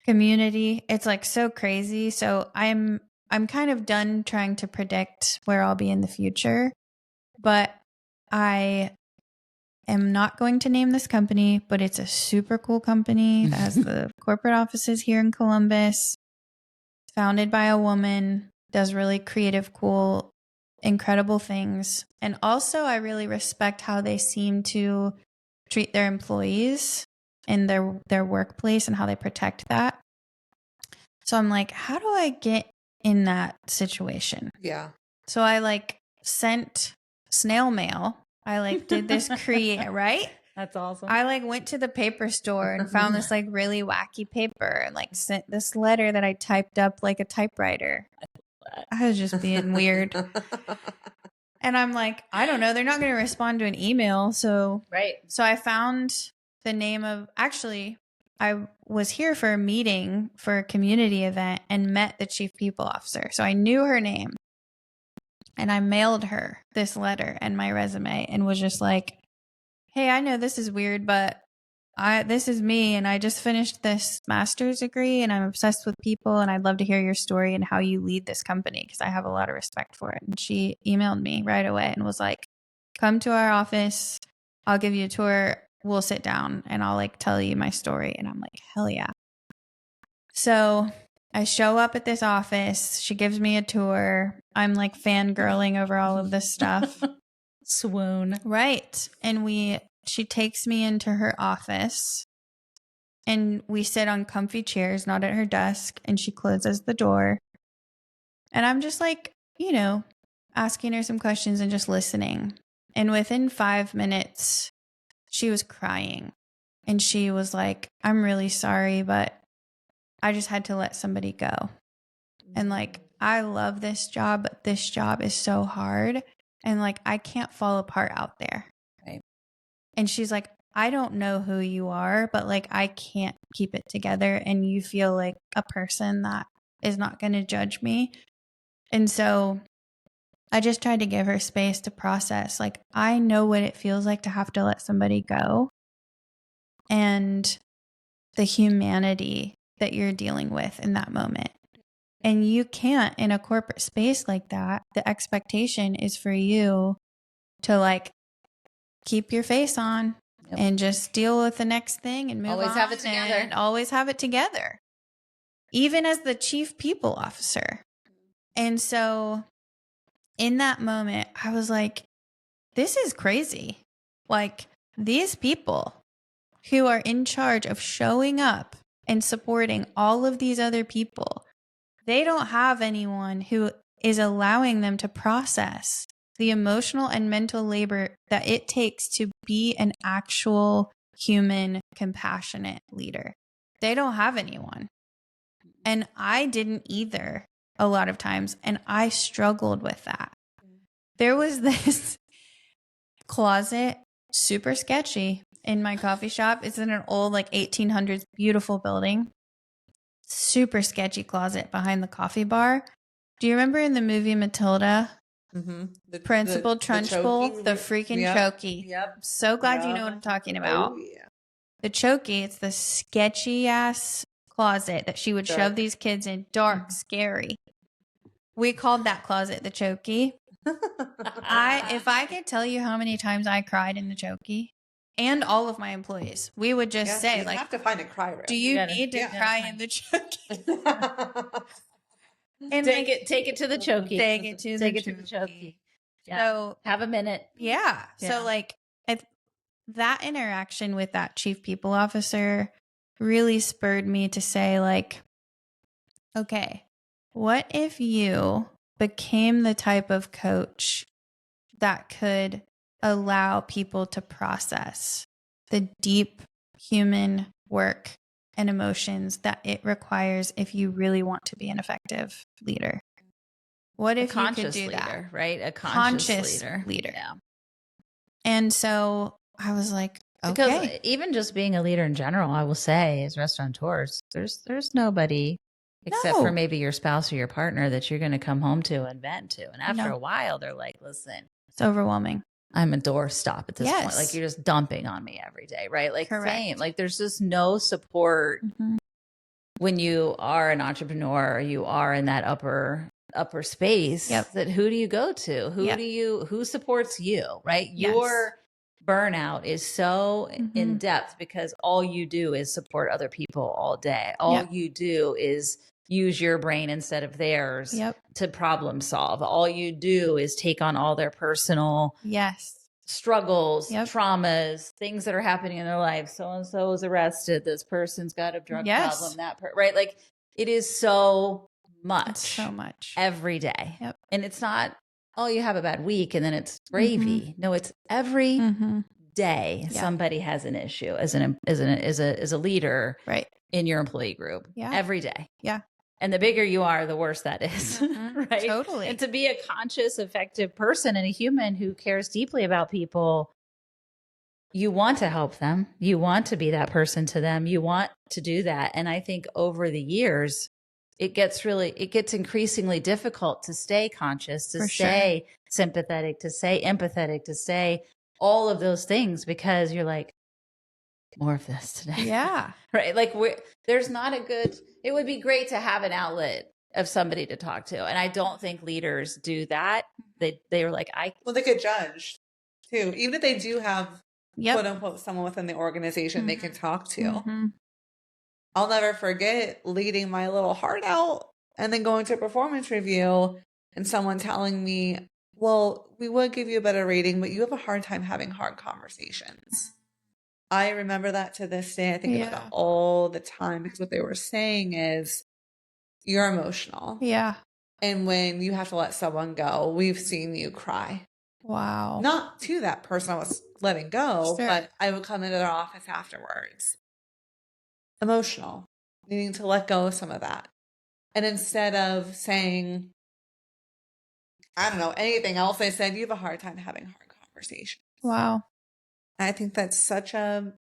Speaker 3: Community, it's like so crazy. So I'm kind of done trying to predict where I'll be in the future, but I am not going to name this company, but it's a super cool company that has the corporate offices here in Columbus, founded by a woman, does really creative, cool, incredible things. And also I really respect how they seem to treat their employees in their workplace and how they protect that. So I'm like, how do I get in that situation?
Speaker 2: Yeah.
Speaker 3: So I like sent snail mail. I like did this right?
Speaker 1: That's awesome.
Speaker 3: I like went to the paper store and found this like really wacky paper and like sent this letter that I typed up like a typewriter. I was just being weird. And I'm like, I don't know. They're not going to respond to an email. So I found the name of, actually, I was here for a meeting for a community event and met the chief people officer. So I knew her name and I mailed her this letter and my resume and was just like, hey, I know this is weird, but this is me. And I just finished this master's degree and I'm obsessed with people. And I'd love to hear your story and how you lead this company because I have a lot of respect for it. And she emailed me right away and was like, come to our office. I'll give you a tour. We'll sit down and I'll like tell you my story. And I'm like, hell yeah. So I show up at this office. She gives me a tour. I'm like fangirling over all of this stuff.
Speaker 1: Swoon.
Speaker 3: Right. And she takes me into her office and we sit on comfy chairs, not at her desk. And she closes the door. And I'm just like, asking her some questions and just listening. And within 5 minutes, she was crying and she was like, I'm really sorry, but I just had to let somebody go. And like, I love this job, but this job is so hard. And like, I can't fall apart out there.
Speaker 1: Right.
Speaker 3: And she's like, I don't know who you are, but like, I can't keep it together. And you feel like a person that is not going to judge me. And so I just tried to give her space to process. Like, I know what it feels like to have to let somebody go and the humanity that you're dealing with in that moment. And you can't, in a corporate space like that, the expectation is for you to like keep your face on and just deal with the next thing and move on.
Speaker 1: Always have it together.
Speaker 3: And always have it together. Even as the chief people officer. And so in that moment, I was like, this is crazy. Like, these people who are in charge of showing up and supporting all of these other people, they don't have anyone who is allowing them to process the emotional and mental labor that it takes to be an actual human, compassionate leader. They don't have anyone. And I didn't either a lot of times. And I struggled with that. There was this closet, super sketchy, in my coffee shop. It's in an old like 1800s beautiful building. Super sketchy closet behind the coffee bar. Do you remember in the movie Matilda?
Speaker 2: Mm-hmm.
Speaker 3: Principal Trunchbull, the freaking chokey.
Speaker 2: Yep.
Speaker 3: So glad you know what I'm talking about.
Speaker 2: Oh, yeah.
Speaker 3: The chokey, it's the sketchy ass closet that she would shove these kids in. Dark, scary. We called that closet the chokey. If I could tell you how many times I cried in the chokey, and all of my employees, we would just say,
Speaker 2: you
Speaker 3: like,
Speaker 2: have to find a cry room.
Speaker 3: do you need to cry in the chokey? And
Speaker 1: take it to the chokey.
Speaker 3: Take it to the chokey.
Speaker 1: Yeah.
Speaker 3: So
Speaker 1: have a minute.
Speaker 3: Yeah. So like that interaction with that chief people officer really spurred me to say like, okay, what if you became the type of coach that could allow people to process the deep human work and emotions that it requires if you really want to be an effective leader? What
Speaker 1: A
Speaker 3: if you could
Speaker 1: conscious
Speaker 3: do that?
Speaker 1: leader, right? A
Speaker 3: Conscious
Speaker 1: conscious
Speaker 3: leader.
Speaker 1: Yeah.
Speaker 3: And so I was like,
Speaker 1: Because
Speaker 3: okay.
Speaker 1: even just being a leader in general, I will say, as restaurateurs, there's nobody except for
Speaker 3: No.
Speaker 1: maybe your spouse or your partner that you're going to come home to and vent to. And after
Speaker 3: No.
Speaker 1: a while, they're like, listen,
Speaker 3: It's overwhelming.
Speaker 1: I'm a doorstop at this point.
Speaker 3: Yes.
Speaker 1: Like, you're just dumping on me every day, right? Like,
Speaker 3: Correct.
Speaker 1: same. Like, there's just no support
Speaker 3: Mhm.
Speaker 1: when you are an entrepreneur, or you are in that upper space.
Speaker 3: Yep.
Speaker 1: That who do you go to?
Speaker 3: Yep.
Speaker 1: Who supports you, right?
Speaker 3: Yes.
Speaker 1: Your burnout is so in
Speaker 3: Mhm.
Speaker 1: depth because all you do is support other people all day. All
Speaker 3: Yep.
Speaker 1: you do is use your brain instead of theirs
Speaker 3: Yep.
Speaker 1: to problem solve. All you do is take on all their personal
Speaker 3: Yes.
Speaker 1: struggles,
Speaker 3: Yep.
Speaker 1: traumas, things that are happening in their life. So and so is arrested. This person's got a drug
Speaker 3: Yes.
Speaker 1: problem. Right? Like, it is so much
Speaker 3: It's so much.
Speaker 1: every day.
Speaker 3: Yep.
Speaker 1: And it's not, oh, you have a bad week and then it's gravy. No, it's every
Speaker 3: Mhm.
Speaker 1: day
Speaker 3: Yeah.
Speaker 1: somebody has an issue as a leader
Speaker 3: Right.
Speaker 1: in your employee group.
Speaker 3: Yeah.
Speaker 1: Every day.
Speaker 3: Yeah.
Speaker 1: And the bigger you are, the worse that is.
Speaker 3: Mhm.
Speaker 1: Right?
Speaker 3: Totally.
Speaker 1: And to be a conscious, effective person and a human who cares deeply about people, you want to help them. You want to be that person to them. You want to do that. And I think over the years, it gets increasingly difficult to stay conscious, to
Speaker 3: For sure.
Speaker 1: stay sympathetic, to stay empathetic, to say all of those things, because you're like, more of this today.
Speaker 3: Yeah.
Speaker 1: Right? Like, there's not a good, it would be great to have an outlet of somebody to talk to. And I don't think leaders do that. They were like,
Speaker 2: Well, they get judged too. Even if they do have
Speaker 3: Yep.
Speaker 2: quote unquote someone within the organization they can talk to.
Speaker 3: Mhm.
Speaker 2: I'll never forget leading my little heart out and then going to a performance review and someone telling me, well, we would give you a better rating, but you have a hard time having hard conversations. I remember that to this day. I think about
Speaker 3: Yeah.
Speaker 2: it all the time because what they were saying is you're emotional.
Speaker 3: Yeah.
Speaker 2: And when you have to let someone go, we've seen you cry.
Speaker 3: Wow.
Speaker 2: Not to that person I was letting go,
Speaker 3: Sure.
Speaker 2: but I would come into their office afterwards. Emotional, needing to let go of some of that. And instead of saying, I don't know, anything else, they said, you have a hard time having hard conversations.
Speaker 3: Wow.
Speaker 2: I think that's such a...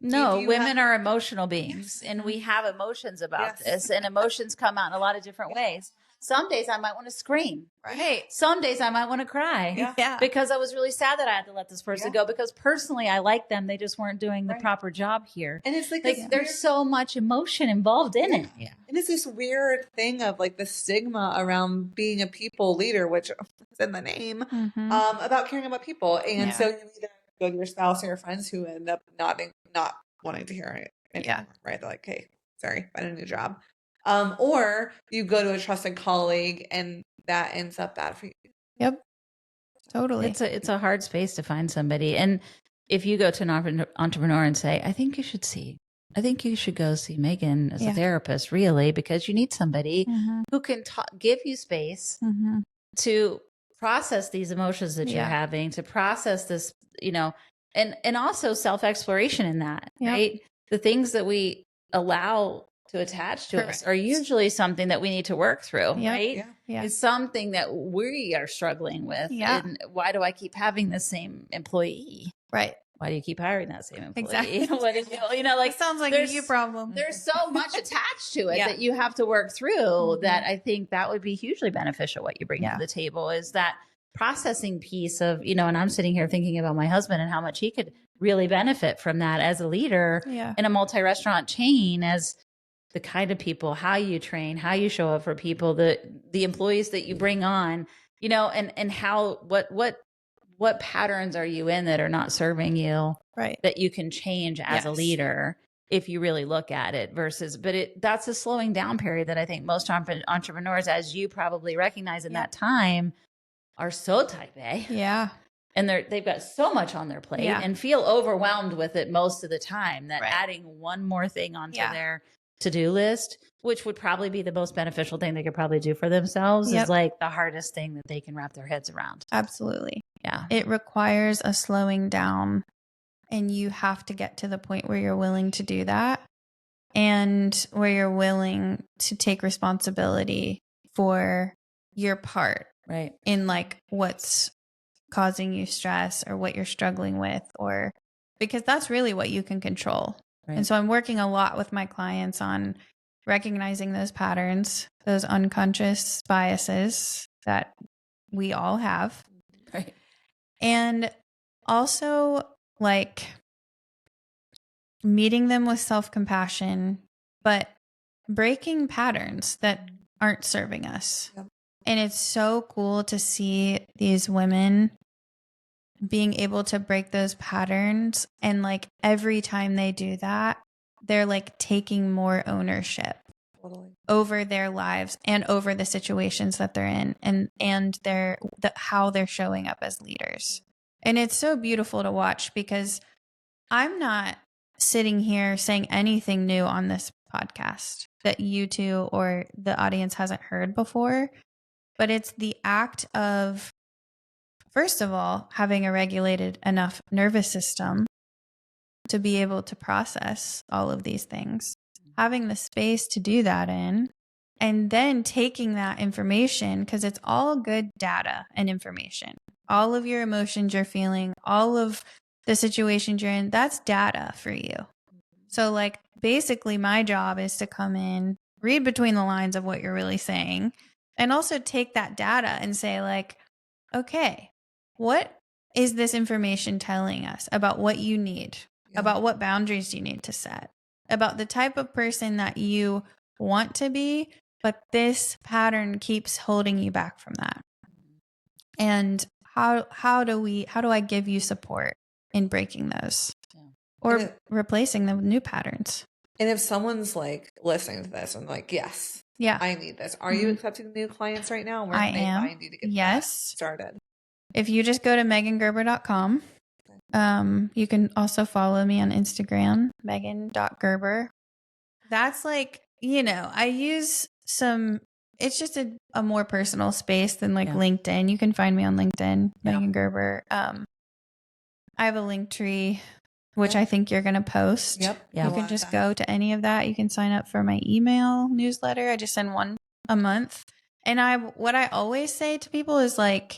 Speaker 1: no, women are emotional beings, and we have emotions about
Speaker 2: Yes.
Speaker 1: this, and emotions come out in a lot of different ways. Some days I might want to scream.
Speaker 3: Right.
Speaker 1: Some days I might want to cry.
Speaker 2: Yeah.
Speaker 1: Because I was really sad that I had to let this person go, because personally I like them. They just weren't doing the
Speaker 2: Right.
Speaker 1: proper job here.
Speaker 2: And it's like
Speaker 1: There's so much emotion involved in it.
Speaker 2: Yeah. And it's this weird thing of like the stigma around being a people leader, which is in the name,
Speaker 3: Mhm.
Speaker 2: about caring about people. And
Speaker 3: Yeah.
Speaker 2: so you either go to your spouse or your friends who end up not wanting to hear it anymore,
Speaker 3: Yeah.
Speaker 2: right? They're like, hey, sorry, find a new job. Or you go to a trusted colleague and that ends up bad for you.
Speaker 3: Yep. Totally.
Speaker 1: It's a hard space to find somebody. And if you go to an entrepreneur and say, I think you should go see Megan as a therapist, really, because you need somebody
Speaker 3: Mhm.
Speaker 1: who can give you space
Speaker 3: Mhm.
Speaker 1: to process these emotions that you're having, to process this, and also self-exploration in that,
Speaker 3: Yep.
Speaker 1: right? The things that we allow to attach to us are usually something that we need to work through,
Speaker 3: Yep.
Speaker 1: right?
Speaker 2: Yeah.
Speaker 3: Yeah.
Speaker 1: It's something that we are struggling with.
Speaker 3: Yeah.
Speaker 1: And why do I keep having the same employee?
Speaker 3: Right.
Speaker 1: Why do you keep hiring that same employee?
Speaker 3: Exactly.
Speaker 1: What is,
Speaker 3: Like, sounds like a you problem.
Speaker 1: There's so much attached to it
Speaker 3: Yeah.
Speaker 1: that you have to work through,
Speaker 3: Mhm.
Speaker 1: that I think that would be hugely beneficial. What you bring
Speaker 3: Yeah.
Speaker 1: to the table is that processing piece of, and I'm sitting here thinking about my husband and how much he could really benefit from that as a leader
Speaker 3: Yeah.
Speaker 1: in a multi-restaurant chain, as the kind of people, how you train, how you show up for people, the employees that you bring on, and how, what patterns are you in that are not serving you,
Speaker 3: Right.
Speaker 1: that you can change as a
Speaker 3: Yes.
Speaker 1: leader if you really look at it, that's a slowing down period that I think most entrepreneurs, as you probably recognize in that time, are so type A.
Speaker 3: Yeah.
Speaker 1: And they've got so much on their plate
Speaker 3: Yeah.
Speaker 1: and feel overwhelmed with it most of the time, that
Speaker 3: Right.
Speaker 1: adding one more thing onto
Speaker 3: Yeah.
Speaker 1: their to-do list, which would probably be the most beneficial thing they could probably do for themselves,
Speaker 3: Yep.
Speaker 1: is like the hardest thing that they can wrap their heads around.
Speaker 3: Absolutely.
Speaker 1: Yeah.
Speaker 3: It requires a slowing down, and you have to get to the point where you're willing to do that, and where you're willing to take responsibility for your part
Speaker 1: Right.
Speaker 3: in like what's causing you stress or what you're struggling with, or because that's really what you can control.
Speaker 1: Right.
Speaker 3: And so I'm working a lot with my clients on recognizing those patterns, those unconscious biases that we all have.
Speaker 1: Right.
Speaker 3: And also like meeting them with self-compassion, but breaking patterns that aren't serving us.
Speaker 2: Yep.
Speaker 3: And it's so cool to see these women being able to break those patterns. And like every time they do that, they're like taking more ownership over their lives and over the situations that they're in, and how they're showing up as leaders. And it's so beautiful to watch, because I'm not sitting here saying anything new on this podcast that you two or the audience hasn't heard before, but it's the act of, first of all, having a regulated enough nervous system to be able to process all of these things, having the space to do that in, and then taking that information, because it's all good data and information. All of your emotions you're feeling, all of the situations you're in, that's data for you. So like basically my job is to come in, read between the lines of what you're really saying, and also take that data and say like, okay, what is this information telling us about what you need, about what boundaries you need to set, about the type of person that you want to be, but this pattern keeps holding you back from that. And how do I give you support in breaking those or replacing them with new patterns?
Speaker 2: And if someone's like listening to this and like, yes,
Speaker 3: yeah,
Speaker 2: I need this. Are you accepting new clients right now? Where can they find you to get that started?
Speaker 3: If you just go to Megan.gerber.com, you can also follow me on Instagram, Megan.gerber. That's like, I use it's just a more personal space than like LinkedIn. You can find me on LinkedIn, Megan Gerber. I have a link tree, which I think you're going to post.
Speaker 2: Yep.
Speaker 3: Yeah, you can just go to any of that. You can sign up for my email newsletter. I just send one a month. And what I always say to people is like,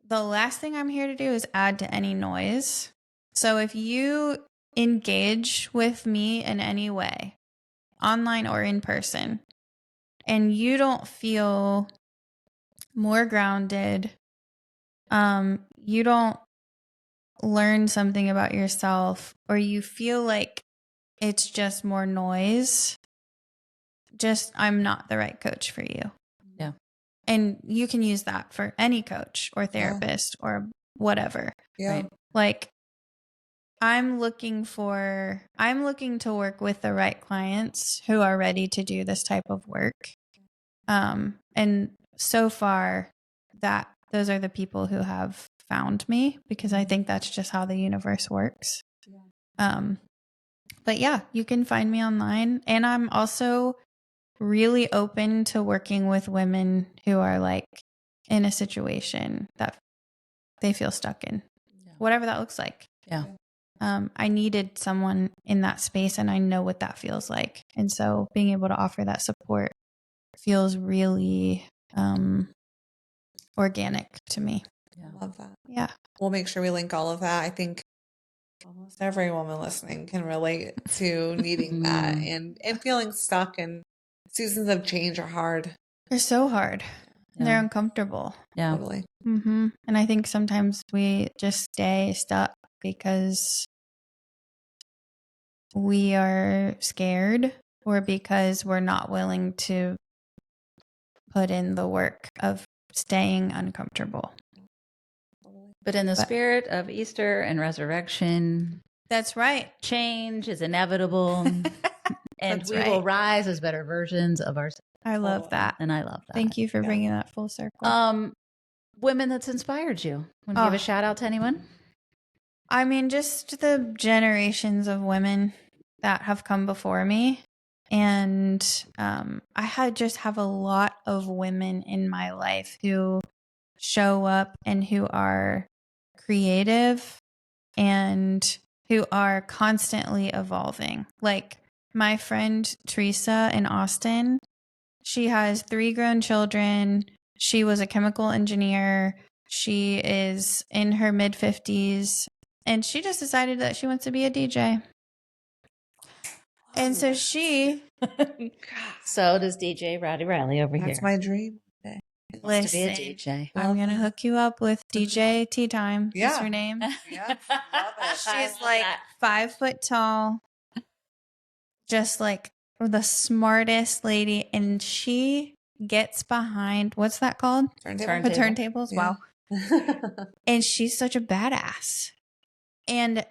Speaker 3: the last thing I'm here to do is add to any noise. So if you engage with me in any way, online or in person, and you don't feel more grounded, you don't learn something about yourself, or you feel like it's just more noise, I'm not the right coach for you.
Speaker 1: Yeah.
Speaker 3: And you can use that for any coach or therapist or whatever.
Speaker 2: Yeah.
Speaker 3: Right? Like I'm looking to work with the right clients who are ready to do this type of work. And so far those are the people who have found me, because I think that's just how the universe works. But yeah, you can find me online, and I'm also really open to working with women who are like in a situation that they feel stuck in, whatever that looks like.
Speaker 1: Yeah.
Speaker 3: I needed someone in that space, and I know what that feels like. And so being able to offer that support feels really organic to me.
Speaker 2: Yeah. I love that.
Speaker 3: Yeah.
Speaker 2: We'll make sure we link all of that. I think almost every woman listening can relate to needing that and feeling stuck, and seasons of change are hard.
Speaker 3: They're so hard. And they're uncomfortable.
Speaker 1: Yeah.
Speaker 2: Totally.
Speaker 3: Mm-hmm. And I think sometimes we just stay stuck because we are scared, or because we're not willing to put in the work of staying uncomfortable.
Speaker 1: But in the spirit of Easter and resurrection,
Speaker 3: that's right.
Speaker 1: Change is inevitable, and we will rise as better versions of ourselves.
Speaker 3: I love that.
Speaker 1: And I love that.
Speaker 3: Thank you for bringing that full circle.
Speaker 1: Women that's inspired you. Want to give a shout out to anyone?
Speaker 3: I mean, just the generations of women that have come before me. And I have a lot of women in my life who show up and who are creative and who are constantly evolving. Like my friend Teresa in Austin, She has 3 grown children. She was a chemical engineer. She is in her mid-50s. And she just decided that she wants to be a DJ. And so she...
Speaker 1: So does DJ Rowdy Riley over here.
Speaker 2: That's my dream.
Speaker 1: Wants to be a
Speaker 3: Listen,
Speaker 1: DJ.
Speaker 3: I'm going to hook you up with DJ Tea Time. Is
Speaker 2: Yeah.
Speaker 3: her name.
Speaker 2: Yeah, love it.
Speaker 3: She's like 5 foot tall, just like the smartest lady. And she gets behind, what's that called?
Speaker 2: Turntable.
Speaker 3: The turntables.
Speaker 2: Yeah.
Speaker 3: Wow. And she's such a badass. And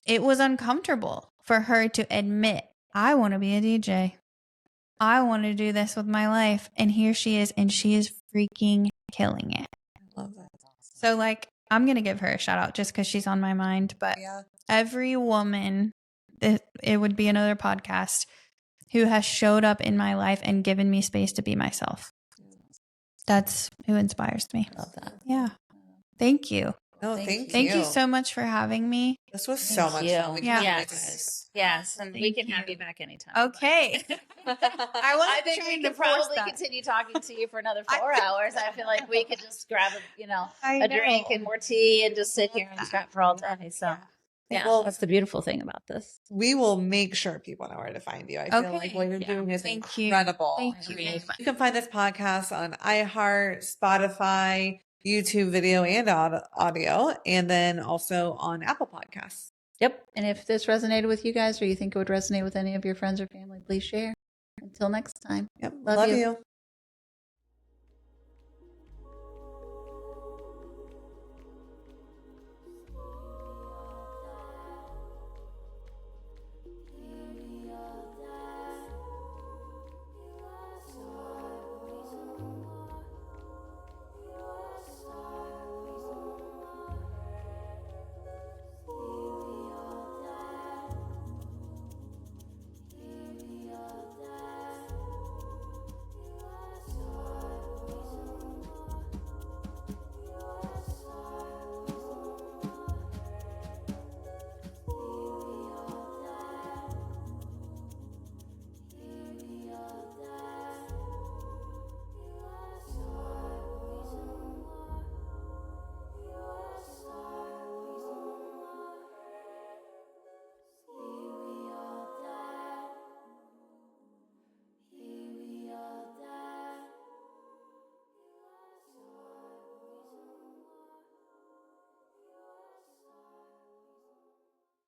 Speaker 3: it was uncomfortable for her to admit, I want to be a DJ. I want to do this with my life. And here she is, and she is freaking killing it.
Speaker 2: I love that.
Speaker 3: So, like, I'm going to give her a shout out just because she's on my mind. But
Speaker 2: Yeah.
Speaker 3: every woman, it would be another podcast, who has showed up in my life and given me space to be myself. That's who inspires me.
Speaker 1: Love that.
Speaker 3: Yeah. Thank you.
Speaker 2: No,
Speaker 1: Thank
Speaker 2: thank you.
Speaker 3: Thank you so much for having me.
Speaker 2: This was so
Speaker 1: Thank
Speaker 2: much
Speaker 1: you.
Speaker 2: fun. We
Speaker 3: Yeah.
Speaker 2: can't wait to-
Speaker 1: Yes. And we
Speaker 3: Thank
Speaker 1: can have
Speaker 3: you.
Speaker 1: you back anytime.
Speaker 3: Okay. I wasn't
Speaker 1: I think we
Speaker 3: trying to
Speaker 1: could
Speaker 3: force
Speaker 1: probably
Speaker 3: that.
Speaker 1: continue talking to you for another 4
Speaker 3: I-
Speaker 1: hours. I feel like we could just grab
Speaker 3: I
Speaker 1: a drink
Speaker 3: know.
Speaker 1: and more tea and just sit here and chat for all day. So yeah,
Speaker 2: Well,
Speaker 1: that's the beautiful thing about this.
Speaker 2: we will make sure people know where to find you. I feel
Speaker 3: Okay.
Speaker 2: like what you're
Speaker 1: Yeah.
Speaker 2: doing is
Speaker 3: Thank you.
Speaker 2: incredible.
Speaker 3: Thank you.
Speaker 2: You can find this podcast on iHeart, Spotify, YouTube video and audio, and then also on Apple Podcasts.
Speaker 1: Yep. And if this resonated with you guys or you think it would resonate with any of your friends or family, please share. Until next time.
Speaker 2: Yep.
Speaker 1: Love
Speaker 2: Love
Speaker 1: you.
Speaker 2: you.